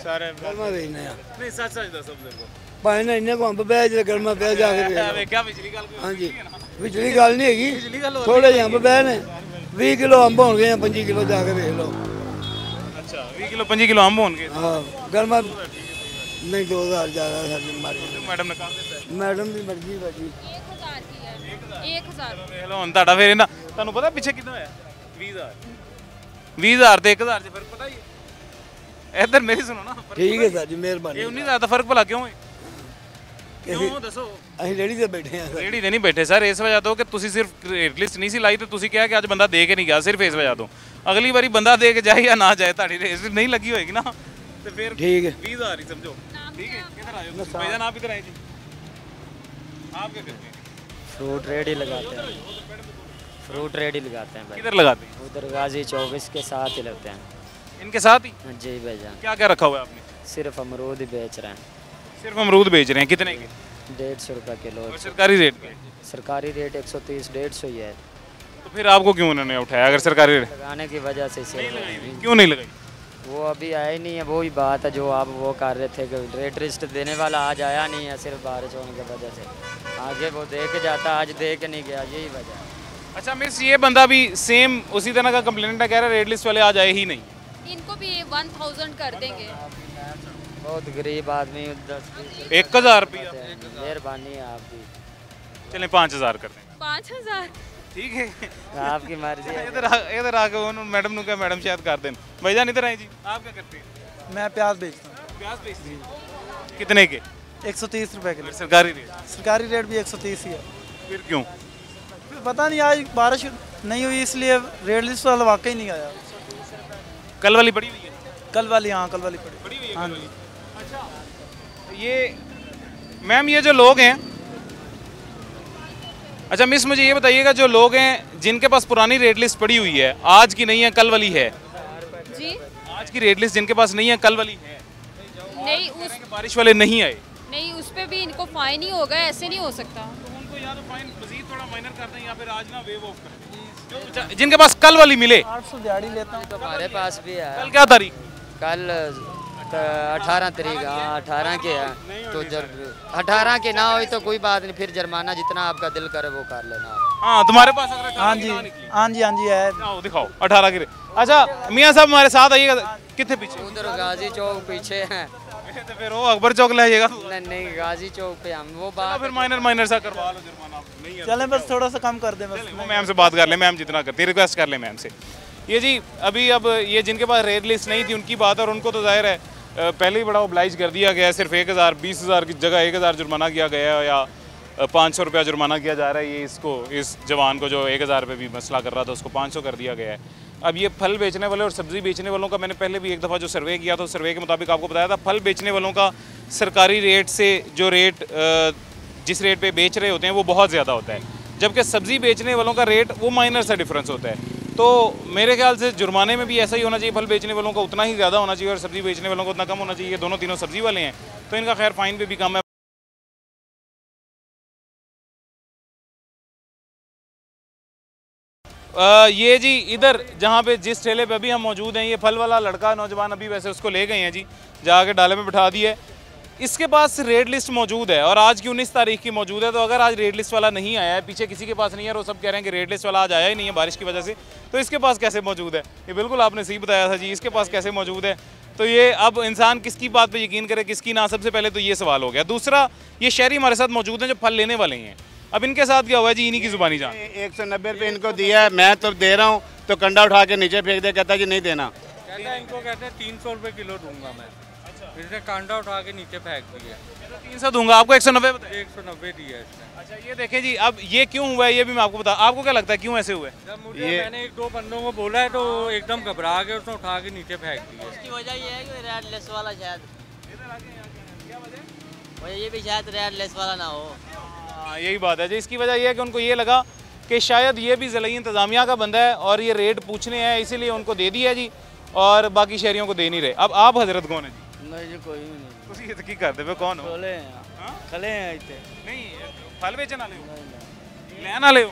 सारे गर्मा बेचने हैं। नहीं सच सच दसो मेरे को भाई ने इन्ने को अंब बेच गर्मा पे जाके बेच। क्या पिछली गल? हाँ जी पिछली गल नहीं हैगी, थोड़े ਜਿਹੇ अंब पै ने 20 किलो अंब होणगे या 25 किलो जाके देख लो। अच्छा 20 किलो 25 किलो अंब होणगे? हाँ गर्मा नहीं 2000 ज़्यादा साडी मारी मैडम ने कहा देता है। मैडम ਦੀ ਮਰਜ਼ੀ ਬਾਜੀ 1000 की है, 1000 ਵੇਖ ਲਓ ਹੁਣ ਤੁਹਾਡਾ ਫਿਰ ਇਹਨਾਂ ਤੁਹਾਨੂੰ ਪਤਾ ਪਿੱਛੇ ਕਿੰਨਾ ਹੋਇਆ? 20000 20000 ਤੇ 1000 ਚ ਫਰਕ ਪਤਾ ਹੀ ਹੈ। ਇੱਧਰ ਮੇਰੀ ਸੁਣੋ ਨਾ, ठीक है सर जी मेहरबानी। ਇਹ 19000 ਦਾ ਫਰਕ ਭਲਾ ਕਿਉਂ ਹੈ? ਕਿਉਂ ਦੱਸੋ? ਅਸੀਂ ਰੇੜੀ ਤੇ ਬੈਠੇ ਆ ਰੇੜੀ ਤੇ ਨਹੀਂ ਬੈਠੇ ਸਰ, ਇਸ ਵਜ੍ਹਾ ਤੋਂ ਕਿ ਤੁਸੀਂ ਸਿਰਫ ਰੇਟ ਲਿਸਟ ਨਹੀਂ ਸੀ ਲਾਈ ਤੇ ਤੁਸੀਂ ਕਿਹਾ ਕਿ ਅੱਜ ਬੰਦਾ ਦੇ ਕੇ ਨਹੀਂ ਗਿਆ, ਸਿਰਫ ਇਸ ਵਜ੍ਹਾ ਤੋਂ। ਅਗਲੀ ਵਾਰੀ ਬੰਦਾ ਦੇ ਕੇ ਜਾਏ ਜਾਂ ਨਾ ਜਾਏ, ਤੁਹਾਡੀ ਰੇਟ ਲਿਸਟ ਨਹੀਂ ਲੱਗੀ ਹੋਏਗੀ ਨਾ, ਤੇ ਫਿਰ ਠੀਕ ਹੈ 20,000 ही समझो। ठीक है, किधर आए हो भाईजान? आप इधर आए जी, आप क्या करते हैं? फ्रूट रेडी लगाते हैं, फ्रूट रेडी लगाते हैं भाई। किधर लगाते हैं? उधर गाजी 24 के साथ ही लगते हैं। इनके साथ ही? जी भाईजान। क्या क्या रखा हुआ है आपने? सिर्फ अमरूद ही बेच रहे हैं। सिर्फ अमरूद बेच रहे हैं, कितने के? 150 रुपये किलो। और सरकारी रेट पे? सरकारी रेट 130 150 ही है। तो फिर आपको क्यों उन्होंने उठाया अगर सरकारी रेट? लगाने की वजह से क्यों नहीं लगाई? वो अभी आया ही नहीं है, वो ही बात है जो आप वो कर रहे थे कि रेट लिस्ट देने वाला आज आया नहीं है, सिर्फ बारिश होने की वजह से। आगे वो दे के जाता, आज दे के नहीं गया, यही वजह है। अच्छा मिस, ये बंदा भी सेम उसी तरह का कंप्लेंट है, कह रहा है रेट लिस्ट वाले आज आए ही नहीं। इनको भी 1000 कर देंगे। बहुत गरीब आदमी, 1000 रुपया मेहरबानी है आपकी। चलें 5000 कर दें। 5000 ठीक है, आपकी मर्जी है। इधर आके उन्होंने मैडम ने कहा मैडम शायद कर दें। भाईजान इधर आए जी, आप क्या करते हैं? मैं प्याज बेचता हूँ। प्याज बेचते हैं, कितने के? 130 रुपए किलो। सरकारी रेट? सरकारी रेट भी 130 ही है। फिर क्यों? फिर पता नहीं, आज बारिश नहीं हुई इसलिए रेट लिस्ट वाला वाकई नहीं आया। कल वाली पड़ी हुई है? कल वाली, हाँ कल वाली पड़ी हुई है। हाँ जी। अच्छा, ये मैम ये जो लोग हैं, अच्छा मिस मुझे ये बताइएगा, जो लोग हैं जिनके पास पुरानी रेट लिस्ट पड़ी हुई है, आज की नहीं है कल वाली है जी, आज की रेट लिस्ट जिनके पास नहीं है कल वाली है, नहीं उस बारिश वाले नहीं आए, नहीं उस पे भी इनको फाइन ही होगा, ऐसे नहीं हो सकता। तो उनको या तो फाइन मजीद थोड़ा माइनर कर दें या फिर आज ना वेव ऑफ कर दें। जिनके पास कल वाली मिले 800 दिहाड़ी लेता हूँ। तो हमारे पास भी है। कल क्या तारीख? कल 18 तारीख, हाँ 18 के है। तो जब 18 के ना हो तो कोई बात नहीं, फिर जुर्माना जितना आपका दिल करे वो कर लेना। हाँ तुम्हारे पास अगर हाँ जी हाँ जी हाँ जी है। दिखाओ 18 के। अच्छा मियाँ साहब हमारे साथ आइएगा, कितने पीछे? उधर गाजी चौक पीछे हैं। तो फिर वो अकबर चौक ले जाएगा। नहीं गाजी चौक पे हम वो बात, फिर माइनर सा करवा लो जुर्माना। चलें बस थोड़ा सा कम कर दें बस। वो मैम से बात कर ले, मैम जितना करती है रिक्वेस्ट कर ले मैम से। ये जी अभी अब ये जिनके पास रेट लिस्ट नहीं थी उनकी बात, और उनको तो जाहिर है पहले ही बड़ा ओब्लाइज कर दिया गया है। सिर्फ 1000 20,000 की जगह 1000 जुर्माना किया गया है, या 500 रुपया जुर्माना किया जा रहा है। ये इसको इस जवान को जो 1000 रुपये भी मसला कर रहा था उसको 500 कर दिया गया है। अब ये फल बेचने वाले और सब्ज़ी बेचने वालों का मैंने पहले भी एक दफ़ा जो सर्वे किया तो सर्वे के मुताबिक आपको बताया था, फल बेचने वालों का सरकारी रेट से जो रेट जिस रेट पे बेच रहे होते हैं वो बहुत ज़्यादा होता है, जबकि सब्ज़ी बेचने वालों का रेट वो माइनर सा डिफरेंस होता है। तो मेरे ख्याल से जुर्माने में भी ऐसा ही होना चाहिए, फल बेचने वालों का उतना ही ज़्यादा होना चाहिए और सब्ज़ी बेचने वालों को उतना कम होना चाहिए। दोनों तीनों सब्ज़ी वाले हैं तो इनका खैर फ़ाइन पे भी कम है। ये जी इधर जहाँ पे जिस ठेले पे अभी हम मौजूद हैं, ये फल वाला लड़का नौजवान अभी वैसे उसको ले गए हैं जी, जाके डाले में बिठा दिया है। इसके पास रेट लिस्ट मौजूद है और आज की 19 तारीख की मौजूद है। तो अगर आज रेट लिस्ट वाला नहीं आया है, पीछे किसी के पास नहीं है और वो सब कह रहे हैं कि रेट लिस्ट वाला आज आया ही नहीं है बारिश की वजह से, तो इसके पास कैसे मौजूद है? ये बिल्कुल आपने सही बताया था जी, इसके पास कैसे मौजूद है? तो ये अब इंसान किसकी बात पे यकीन करे किसकी ना, सबसे पहले तो ये सवाल हो गया। दूसरा, ये शहरी हमारे साथ मौजूद हैं जो फल लेने वाले हैं, अब इनके साथ क्या हुआ है जी, इन्हीं की जुबानी जान। 190 रुपये इनको दिया है, मैं तो दे रहा हूँ तो कंडा उठा के नीचे फेंक दे, कहता कि नहीं देना। कहता है इनको, कहते हैं 300 रुपये किलो दूंगा मैं। इसने कांडा उठा के नीचे फेंक दिया। 300 दूंगा, आपको 190 बताया? 190 दिया इसने। अच्छा ये देखें जी, अब ये क्यों हुआ है ये भी मैं आपको बता, आपको क्या लगता है क्यों ऐसे हुआ है? जब मुझे मैंने 1-2 बंदों को बोला है तो एकदम घबरा के उसने उठा के नीचे फेंक दिया। इसकी वजह ये है कि रेड लेस वाला शायद, ये भी शायद रेड लेस वाला ना हो। हाँ यही बात है जी, इसकी वजह यह है कि उनको ये लगा कि शायद ये भी ज़िला इंतज़ामिया का बंदा है और ये रेट पूछने हैं इसीलिए उनको दे दिया जी, और बाकी शहरियों को दे नहीं रहे। अब आप हजरत कौन है जी? नहीं जी कोई नहीं। ਤੁਸੀਂ ਇਹ ਕੀ ਕਰਦੇ ਪਏ ਕੌਣ ਹੋ? ਖਲੇ ਆ ਖਲੇ ਆ ਇੱਥੇ नहीं फल बेचने वाले हो, लेने वाले हो?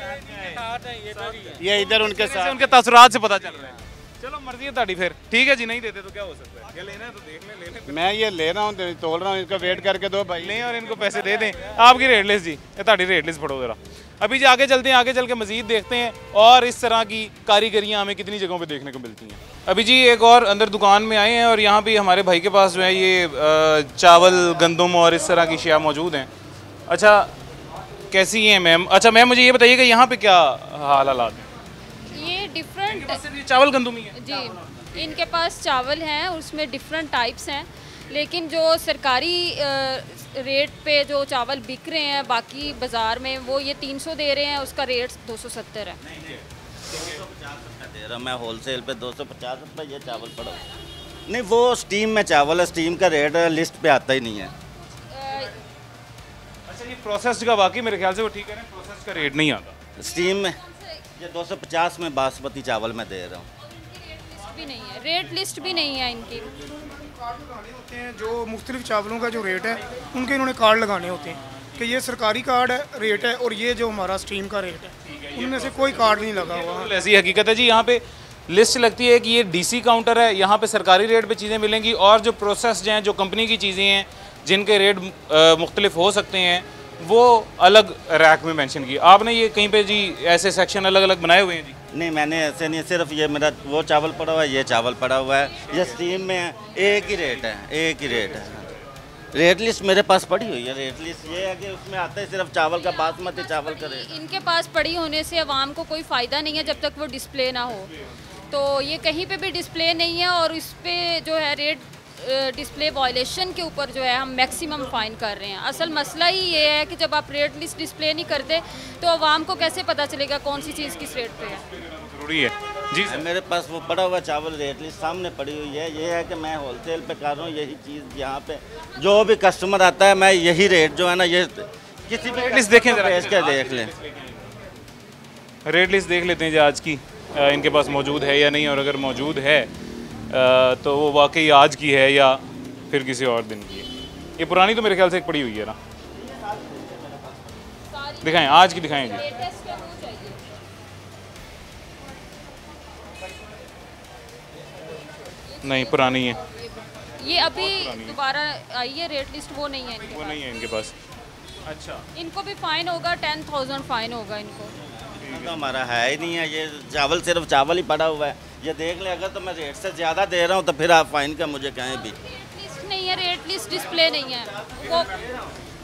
ये इधर उनके साथ उनके तसरात से पता चल रहा है। चलो मर्जी है ताड़ी, फिर ठीक है जी, नहीं देते तो क्या हो सकता है, ये लेना है तो देख ले, ले ले। मैं ये ले रहा हूँ, तोल रहा हूँ, इसका वेट करके दो भाई लें और इनको पैसे दे दें। आपकी रेट लिस्ट जी, ये ताड़ी रेट लिस्ट पढ़ो ज़रा। अभी जी आगे चलते हैं, आगे चल के मज़ीद देखते हैं और इस तरह की कारीगरियाँ हमें कितनी जगहों पे देखने को मिलती हैं। अभी जी एक और अंदर दुकान में आए हैं और यहाँ भी हमारे भाई के पास जो है ये चावल गंदम और इस तरह की शिया मौजूद हैं। अच्छा कैसी हैं मैम? अच्छा मैम मुझे ये बताइए कि यहाँ पे क्या हालात हैं? ये डिफरेंट चावल गंदम ही है जी, इनके पास चावल हैं, उसमें डिफरेंट टाइप्स हैं। लेकिन जो सरकारी रेट पे जो चावल बिक रहे हैं बाकी बाज़ार में वो ये 300 दे रहे हैं, उसका रेट 270 है। 250 दे रहा मैं होलसेल पे 250 रुपये ये चावल पड़ा। नहीं वो स्टीम में चावल है, स्टीम का रेट लिस्ट पे आता ही नहीं है। अच्छा ये प्रोसेस्ड का वाकई मेरे ख्याल से वो ठीक है ना, प्रोसेस का रेट नहीं आता स्टीम में। ये 250 में बासमती चावल मैं दे रहा हूँ। भी नहीं है, रेट लिस्ट भी नहीं है इनकी। कार्ड लगाने होते हैं जो मुख्तलिफ चावलों का जो रेट है उनके इन्होंने कार्ड लगाने होते हैं कि ये सरकारी कार्ड है रेट है और ये जो हमारा स्ट्रीम का रेट है उनमें से कोई कार्ड नहीं लगा हुआ। ऐसी हकीकत है जी। यहाँ पे लिस्ट लगती है कि ये डीसी काउंटर है, यहाँ पे सरकारी रेट पे चीज़ें मिलेंगी और जो प्रोसेस्ड हैं जो कंपनी की चीज़ें हैं जिनके रेट मुख्तलिफ हो सकते हैं वो अलग रैक में मेंशन की। आपने ये कहीं पे जी ऐसे सेक्शन अलग अलग बनाए हुए हैं जी? नहीं मैंने ऐसे नहीं, सिर्फ ये मेरा वो चावल पड़ा हुआ है, ये चावल पड़ा हुआ है, ये स्टीम में है, एक ही रेट है, एक ही रेट है। रेट लिस्ट मेरे पास पड़ी हुई है। रेट लिस्ट ये है कि उसमें आता है सिर्फ चावल का, बासमती चावल का रेट। इनके पास पड़ी होने से अवाम को कोई फ़ायदा नहीं है जब तक वो डिस्प्ले ना हो। तो ये कहीं पे भी डिस्प्ले नहीं है और इस पे जो है रेट डिस्प्ले वायलेशन के ऊपर जो है हम मैक्सिमम फ़ाइन कर रहे हैं। असल मसला ही ये है कि जब आप रेट लिस्ट डिस्प्ले नहीं करते तो अवाम को कैसे पता चलेगा कौन सी चीज़ किस रेट पे है। ज़रूरी है जी। मेरे पास वो पड़ा हुआ चावल रेट लिस्ट सामने पड़ी हुई है। ये है कि मैं होलसेल पे कर रहा हूँ, यही चीज़ यहाँ पे जो भी कस्टमर आता है मैं यही रेट जो है ना ये किसी भी रेट लिस्ट देखें बेच के देख लें। रेट लिस्ट देख लेते हैं जी आज की इनके पास मौजूद है या नहीं, और अगर मौजूद है तो वो वाकई आज की है या फिर किसी और दिन की है। ये पुरानी तो मेरे ख्याल से एक पड़ी हुई है ना, दिखाएं आज की दिखाएं जी। नहीं पुरानी है ये, अभी दोबारा आई है रेट लिस्ट, वो नहीं है इनके वो नहीं है इनके पास। अच्छा इनको भी फाइन होगा, 10,000 फाइन होगा इनको। तो हमारा है ही नहीं है, ये चावल सिर्फ चावल ही पड़ा हुआ है। ये देख लें, अगर तो मैं रेट से ज़्यादा दे रहा हूँ तो फिर आप फाइन का मुझे कहें भी। लिस्ट नहीं है, रेट लिस्ट डिस्प्ले नहीं है,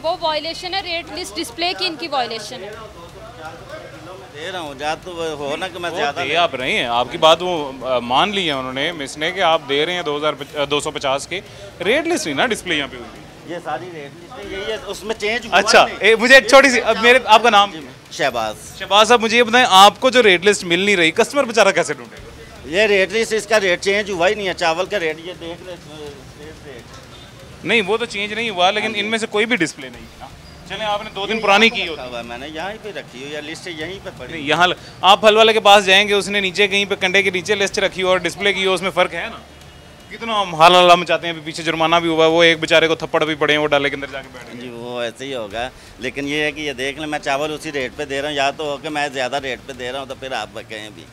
वो वायलेशन है। रेट लिस्ट डिस्प्ले की इनकी वायलेशन है। दे रहा हूँ जा तो हो ना कि मैं ज़्यादा दे आप रहे हैं, आपकी बात वो मान ली है उन्होंने मिस ने कि आप दे रहे हैं 250 के। रेट लिस्ट नहीं ना डिस्प्ले यहाँ पे हुई, ये सारी रेट लिस्ट यही है, उसमें चेंज हुआ। अच्छा मुझे एक छोटी सी, अब मेरे आपका नाम? शहबाज। शहबाज साहब मुझे ये बताएं, आपको जो रेट लिस्ट मिल नहीं रही कस्टमर बेचारा कैसे ढूंढेगा? ये रेट लिस्ट इसका रेट चेंज हुआ ही नहीं है, चावल का रेट ये देख ले। नहीं वो तो चेंज नहीं हुआ, लेकिन इनमें से कोई भी डिस्प्ले नहीं है। चले आपने 2 दिन पुरानी की होती है, मैंने यहाँ पे रखी हुई है लिस्ट, यहीं पे पड़ी। यहाँ आप फल वाले के पास जाएंगे, उसने नीचे कहीं पे कंडे के नीचे लिस्ट रखी हो और डिस्प्ले की हो, उसमें फ़र्क है ना। कितना हम हाल हल्ला मचाते हैं, पीछे जुर्माना भी हुआ, वो एक बेचारे को थप्पड़ भी पड़े हैं, वो डाले के अंदर जाके बैठे। जी वो ऐसे ही होगा, लेकिन ये है कि ये देख लें मैं चावल उसी रेट पे दे रहा हूँ, या तो हो कि मैं ज़्यादा रेट पे दे रहा हूँ तो फिर आप कहें भी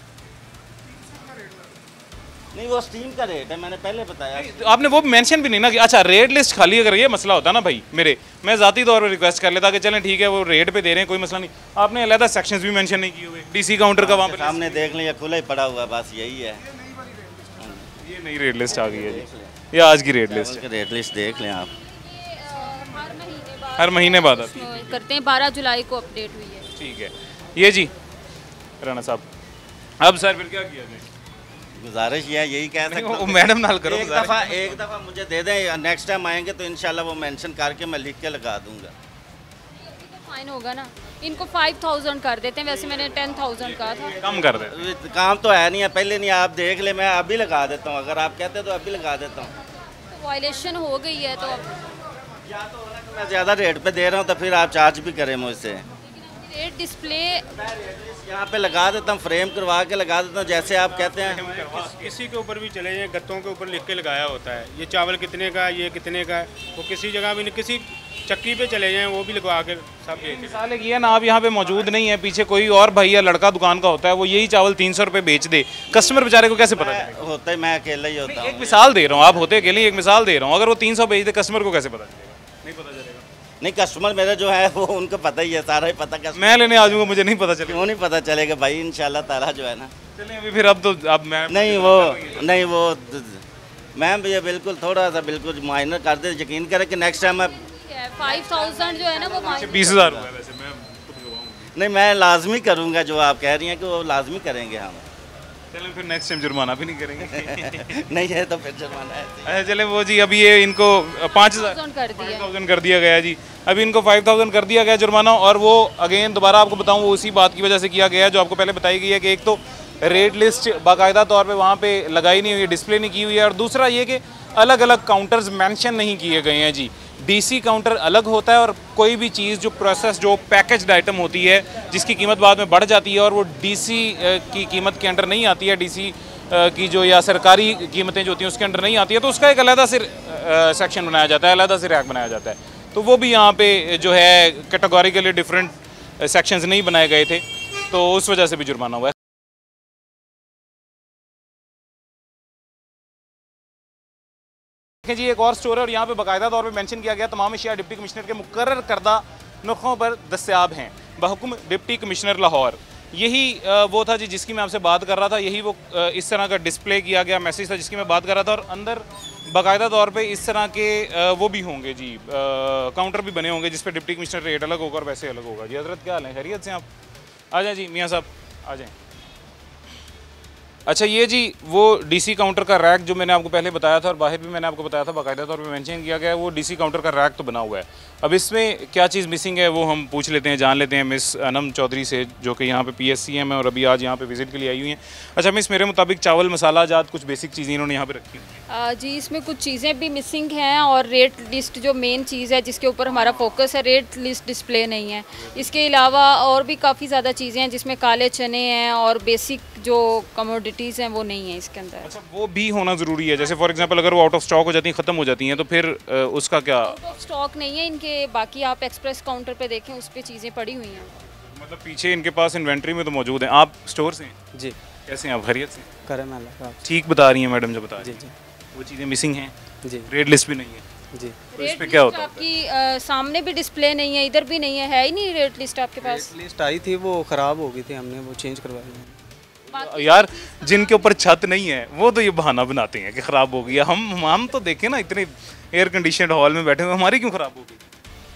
नहीं। वो स्टीम का रेट है, मैंने पहले बताया। आपने वो मेंशन भी नहीं ना कि अच्छा रेट लिस्ट खाली, अगर ये मसला होता ना भाई मैं ज़ाती तौर पर रिक्वेस्ट कर लेता कि चलें ठीक है वो रेट पे दे रहे हैं कोई मसला नहीं। आपने अलग सेक्शंस भी मेंशन नहीं किए हुए, डीसी काउंटर का वहाँ पे सामने देख लें, ये खुला ही पड़ा हुआ है, बस यही है। ये नई रेट लिस्ट आ गई है जी, ये आज की रेट लिस्ट। रेट लिस्ट देख लें आप, हर महीने बाद आती है, करते हैं। 12 जुलाई को अपडेट हुई है। ठीक है ये जी राणा साहब। अब सर फिर क्या किया जाए? गुजारिश ये यही कह सकता हूँ मैडम नाल करो, एक दफ़ा मुझे दे दें, नेक्स्ट टाइम आएंगे तो इंशाल्लाह वो मेंशन करके मैं लिख के लगा दूंगा। फाइन होगा ना, इनको 5,000 कर देते हैं, वैसे मैंने 10,000 कहा था। कम कर दे, काम तो है नहीं है, पहले नहीं आप देख ले, मैं अभी लगा देता हूँ, अगर आप कहते तो अभी लगा देता हूँ। तो वायलेशन हो गई है तो अब या तो हो ना कि मैं ज़्यादा रेट पे दे रहा हूँ तो फिर आप चार्ज भी करें मुझसे। रेट डिस्प्ले यहाँ पे लगा देता हूँ, फ्रेम करवा के लगा देता हूँ जैसे आप कहते हैं। किसी के ऊपर भी चले जाएं, गत्तों के ऊपर लिख के लगाया होता है ये चावल कितने का, ये कितने का है। वो किसी जगह भी नहीं, किसी चक्की पे चले जाएं वो भी लगवा के सब बेच। मिसाल एक ये ना, आप यहाँ पे मौजूद नहीं है, पीछे कोई और भाई या लड़का दुकान का होता है, वो यही चावल 300 रुपये बेच दे, कस्टमर बेचारे को कैसे पता चलेगा? होता है, मैं अकेला ही होता हूँ। एक मिसाल दे रहा हूँ, आप होते अकेले, एक मिसाल दे रहा हूँ, अगर वो 300 बेच दे कस्टमर को कैसे पता चलेगा? नहीं पता चलेगा। नहीं कस्टमर मेरा जो है वो उनको पता ही है, सारा ही पता। मैं लेने आ जाऊँगा, मुझे नहीं पता चलेगा। क्यों नहीं पता चलेगा भाई, इंशाल्लाह ताला जो है ना। चलिए अभी फिर अब तो अब मैं नहीं वो मैम भैया बिल्कुल थोड़ा सा बिल्कुल माइनर कर दे, यकीन करें कि नेक्स्ट टाइम मैं 5,000 जो है ना वो 20,000 हुआ है वैसे, मैं नहीं मैं लाजमी करूँगा, जो आप कह रही हैं कि वो लाजमी करेंगे हम। चलें फिर नेक्स्ट टाइम जुर्माना भी नहीं करेंगे। नहीं है तो फिर जुर्माना है। अच्छा चले वो जी, अभी ये इनको 5,000 कर दिया गया जी, अभी इनको 5,000 कर दिया गया जुर्माना। और वो अगेन दोबारा आपको बताऊं, वो उसी बात की वजह से किया गया जो आपको पहले बताई गई है कि एक तो रेट लिस्ट बाकायदा तौर पे वहाँ पे लगाई नहीं हुई है, डिस्प्ले नहीं की हुई है, और दूसरा ये कि अलग अलग काउंटर्स मेंशन नहीं किए गए हैं जी। डीसी काउंटर अलग होता है और कोई भी चीज़ जो प्रोसेस जो पैकेज्ड आइटम होती है जिसकी कीमत बाद में बढ़ जाती है और वो डीसी की कीमत के अंडर नहीं आती है, डीसी की जो या सरकारी कीमतें जो होती हैं उसके अंडर नहीं आती है, तो उसका एक अलहदा से सेक्शन बनाया जाता है, अलहदा से रैक बनाया जाता है। तो वो भी यहाँ पे जो है कैटेगोरिकली डिफरेंट सेक्शंस नहीं बनाए गए थे, तो उस वजह से भी जुर्माना हुआ है। जी एक और स्टोर है और यहाँ पे बाकायदा तौर पे मेंशन किया गया तमाम अशिया डिप्टी कमिश्नर के मुकर्रर करदा नुखों पर दस्तयाब हैं बहुक्म डिप्टी कमिश्नर लाहौर। यही वो था जी जिसकी मैं आपसे बात कर रहा था, यही वो इस तरह का डिस्प्ले किया गया मैसेज था जिसकी मैं बात कर रहा था। और अंदर बाकायदा तौर पे इस तरह के वो भी होंगे जी, काउंटर भी बने होंगे जिस पर डिप्टी कमिश्नर रेट अलग होगा और वैसे अलग होगा। जी हजरत क्या हाल है, खैरियत से आप? आ जाए जी मियाँ साहब, आ जाएँ। अच्छा ये जी वो डीसी काउंटर का रैक जो मैंने आपको पहले बताया था और बाहर भी मैंने आपको बताया था, बाकायदा तौर पे मेंशन किया गया है, वो डीसी काउंटर का रैक तो बना हुआ है। अब इसमें क्या चीज़ मिसिंग है वो हम पूछ लेते हैं, जान लेते हैं मिस अनम चौधरी से, जो कि यहाँ पे PSCM है और अभी आज यहाँ पे विजिट के लिए आई हुई हैं। अच्छा मिस, मेरे मुताबिक चावल मसाला जात कुछ बेसिक चीज़ें इन्होंने यहाँ पे रखी हैं जी। इसमें कुछ चीज़ें भी मिसिंग हैं और रेट लिस्ट जो मेन चीज़ है जिसके ऊपर हमारा फोकस है, रेट लिस्ट डिस्प्ले नहीं है। इसके अलावा और भी काफ़ी ज़्यादा चीज़ें हैं जिसमें काले चने हैं और बेसिक जो कमोडिटीज़ हैं वो नहीं है इसके अंदर। अच्छा वो भी होना ज़रूरी है, जैसे फॉर एग्जांपल अगर वो आउट ऑफ स्टॉक हो जाती हैं, ख़त्म हो जाती हैं, तो फिर उसका क्या? आउट ऑफ स्टॉक नहीं है इनके, बाकी आप एक्सप्रेस काउंटर पे देखें उस पर चीज़ें पड़ी हुई हैं। मतलब पीछे इनके पास इन्वेंट्री में तो मौजूद हैं। आप स्टोर से हैं जी? कैसे हैं आप, खैरियत से? करें ठीक बता रही हैं मैडम जो बता रही हैं? जी वो चीज़ें मिसिंग हैं जी, रेट लिस्ट भी नहीं है जी। तो इस पे क्या होता है? आपकी सामने भी डिस्प्ले नहीं है, इधर भी नहीं है ही नहीं रेट लिस्ट आपके पास। लिस्ट आई थी वो ख़राब हो गई थी, हमने वो चेंज करवाई है। यार जिनके ऊपर छत नहीं है वो तो ये बहाना बनाते हैं कि ख़राब हो गया। हम तो देखें ना, इतने एयर कंडीशनड हॉल में बैठे हुए, हमारी क्यों ख़राब हो गई?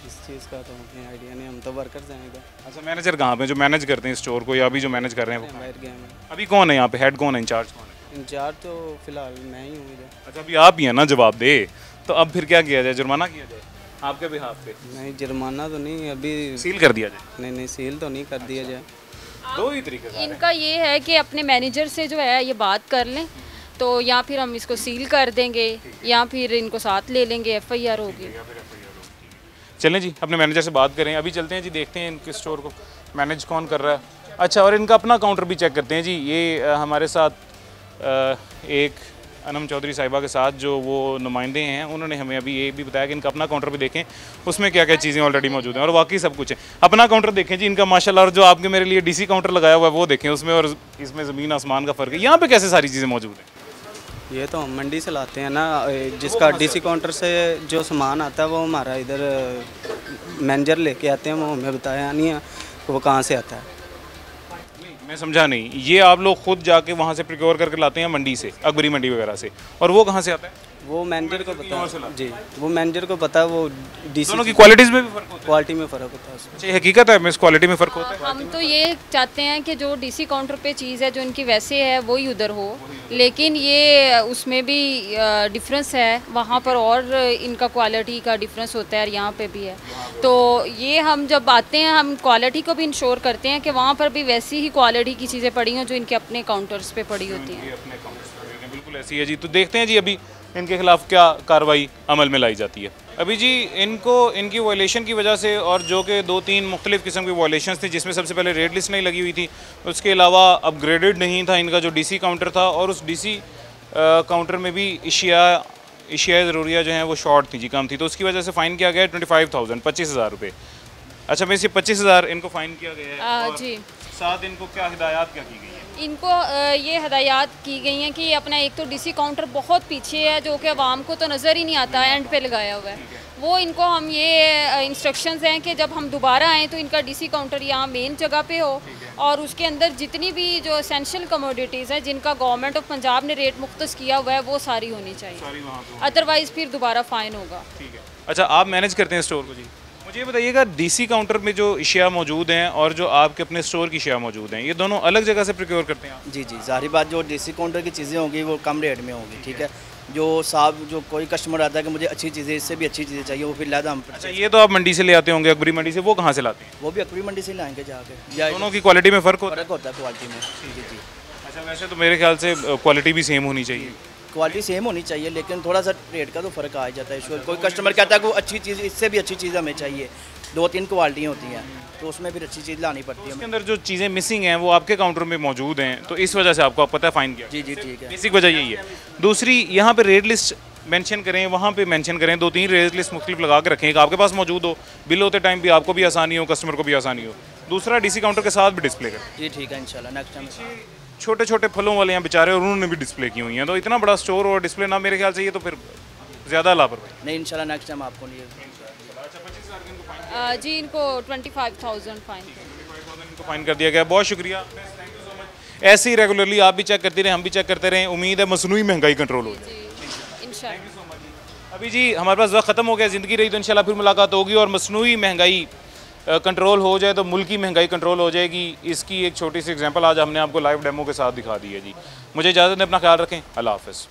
इस चीज़ का तो हमें आइडिया नहीं, हम तो वर्कर्स हैं इधर। अच्छा मैनेजर कहाँ पे जो मैनेज करते हैं स्टोर को, या अभी जो मैनेज कर रहे हैं वो बाहर गए हैं। अभी कौन है यहाँ पे, हेड कौन है, इंचार्ज कौन है? इंचार्ज तो फिलहाल मैं ही हूँ इधर। अच्छा अभी आप ही हैं ना, जवाब दे। तो अब फिर क्या किया जाए, जुर्माना किया जाए आपके बिहाफ पे? नहीं जुर्माना तो नहीं, अभी सील कर दिया जाए। नहीं सील तो नहीं कर दिया जाए। दो ही तरीके इनका ये है कि अपने मैनेजर से जो है ये बात कर लें, तो या फिर हम इसको सील कर देंगे या फिर इनको साथ ले लेंगे, FIR होगी। चलें जी अपने मैनेजर से बात करें। अभी चलते हैं जी, देखते हैं इनके स्टोर को मैनेज कौन कर रहा है। अच्छा और इनका अपना काउंटर भी चेक करते हैं जी। ये हमारे साथ एक अनम चौधरी साहिबा के साथ जो वो नुमाइंदे हैं, उन्होंने हमें अभी ये भी बताया कि इनका अपना काउंटर भी देखें, उसमें क्या क्या चीज़ें ऑलरेडी मौजूद हैं और वाकई सब कुछ है। अपना काउंटर देखें जी इनका माशाल्लाह, और जो आपके मेरे लिए डीसी काउंटर लगाया हुआ है वो देखें, उसमें और इसमें ज़मीन आसमान का फ़र्क है। यहाँ पे कैसे सारी चीज़ें मौजूद हैं? ये तो हम मंडी से लाते हैं ना, जिसका डीसी काउंटर से जो सामान आता है वो हमारा इधर मैनेजर लेके आते हैं, वो हमें बताया नहीं है वो कहाँ से आता है। मैं समझा नहीं, ये आप लोग खुद जाके वहाँ से प्रिक्योर करके लाते हैं मंडी से, अकबरी मंडी वगैरह से, और वो कहाँ से आता है? वो मैनेजर को पता है जी, वो मैनेजर को पता है। वो डीसी दोनों की क्वालिटीज़ में भी फ़र्क होता है? क्वालिटी में फ़र्क होता है। अच्छा हकीकत है मिस, क्वालिटी में फ़र्क होता है? हम तो ये चाहते हैं कि जो डीसी काउंटर पे चीज़ है जो इनकी वैसे है वही उधर हो, लेकिन ये उसमें भी डिफरेंस है, वहाँ पर और इनका क्वालिटी का डिफरेंस होता है और यहाँ पे भी है। तो ये हम जब आते हैं हम क्वालिटी को भी इंश्योर करते हैं कि वहाँ पर भी वैसी ही क्वालिटी की चीज़ें पड़ी हों जो इनके अपने काउंटर्स पे पड़ी होती हैं। बिल्कुल ऐसी है जी। तो देखते हैं जी अभी इनके खिलाफ क्या कार्रवाई अमल में लाई जाती है। अभी जी इनको इनकी वायलेशन की वजह से, और जो कि 2-3 मुख्तलिफ़ किस्म की वायलेशन थी, जिसमें सबसे पहले रेट लिस्ट नहीं लगी हुई थी, उसके अलावा अपग्रेडेड नहीं था इनका जो डीसी काउंटर था, और उस डीसी काउंटर में भी इशिया ज़रूरिया जो हैं वो शॉर्ट थी जी, कम थी, तो उसकी वजह से फ़ाइन किया गया है 25,000, 25,000 रुपये। अच्छा मैं इसे 25,000 इनको फ़ाइन किया गया है, जी। साथ इनको क्या हिदायत क्या की गई है? इनको ये हदायत की गई हैं कि अपना एक तो डीसी काउंटर बहुत पीछे है जो कि आवाम को तो नज़र ही नहीं आता, एंड पे लगाया हुआ है, वो इनको हम ये इंस्ट्रक्शंस हैं कि जब हम दोबारा आएँ तो इनका डीसी काउंटर यहाँ मेन जगह पे हो, और उसके अंदर जितनी भी जो एसेंशियल कमोडिटीज़ हैं जिनका गवर्नमेंट ऑफ पंजाब ने रेट मुख्तस किया हुआ है वो सारी होनी चाहिए, अदरवाइज़ फिर दोबारा फ़ाइन होगा। ठीक है। अच्छा आप मैनेज करते हैं स्टोर को जी? मुझे ये बताइएगा, डीसी काउंटर में जो अशिया मौजूद हैं और जो आपके अपने स्टोर की अशिया मौजूद हैं, ये दोनों अलग जगह से प्रोक्योर करते हैं आप? जी जी, ज़ाहिर बात, जो डीसी काउंटर की चीज़ें होंगी वो कम रेट में होंगी, ठीक है। जो साहब जो कोई कस्टमर आता है कि मुझे अच्छी चीज़ें, इससे भी अच्छी चीज़ें चाहिए, वो फिर लादा हम। अच्छा, ये तो आप मंडी से ले आते होंगे, अकबरी मंडी से, वो कहाँ से लाते हैं? वो भी अकबरी मंडी से लाएंगे जाके। दोनों की क्वालिटी में फ़र्क होता है क्वालिटी में। जी जी। अच्छा, वैसे तो मेरे ख्याल से क्वालिटी भी सेम होनी चाहिए। क्वालिटी सेम होनी चाहिए, लेकिन थोड़ा सा रेट का तो फ़र्क आ जाता है। कोई कस्टमर कहता है कि वो अच्छी चीज़, इससे भी अच्छी चीज़ हमें चाहिए, 2-3 क्वालिटियाँ होती हैं, तो उसमें फिर अच्छी चीज़ लानी पड़ती है। उसके अंदर जो चीज़ें मिसिंग हैं वो आपके काउंटर में मौजूद हैं, तो इस वजह से आपको पता है फ़ाइन किया। जी जी, ठीक है। बेसिक वजह यही है। दूसरी, यहाँ पे रेट लिस्ट मेंशन करें, वहाँ पे मेंशन करें, 2-3 रेट लिस्ट मुख्तलिफ लगा के रखें, एक आपके पास मौजूद हो, बिल होते टाइम भी आपको भी आसानी हो, कस्टमर को भी आसानी हो। दूसरा, डीसी काउंटर के साथ भी डिस्प्ले करें। जी ठीक है, इंशाल्लाह नेक्स्ट टाइम। छोटे छोटे फलों वाले हैं बेचारे, और उन्होंने भी डिस्प्ले की हुई हैं, तो इतना बड़ा स्टोर और डिस्प्ले ना, मेरे ख्याल से ये तो फिर ज़्यादा लापरवाही। नहीं, इंशाल्लाह नेक्स्ट टाइम आपको नहीं। जी, इनको 25,000 फाइन फाइन कर दिया गया। बहुत शुक्रिया। ऐसे ही रेगुलरली आप भी चेक करते रहें, हम भी चेक करते रहें, उम्मीद है मसनूई महंगाई कंट्रोल हो जाए इंशाल्लाह। अभी जी हमारे पास वक्त ख़त्म हो गया, ज़िंदगी रही तो इंशाल्लाह फिर मुलाकात होगी, और मसनूई महंगाई कंट्रोल हो जाए तो मुल्क की महंगाई कंट्रोल हो जाएगी। इसकी एक छोटी सी एग्जांपल आज हमने आपको लाइव डेमो के साथ दिखा दी है जी। मुझे इजाज़त दें, अपना ख्याल रखें, अल्लाह हाफ़िज़।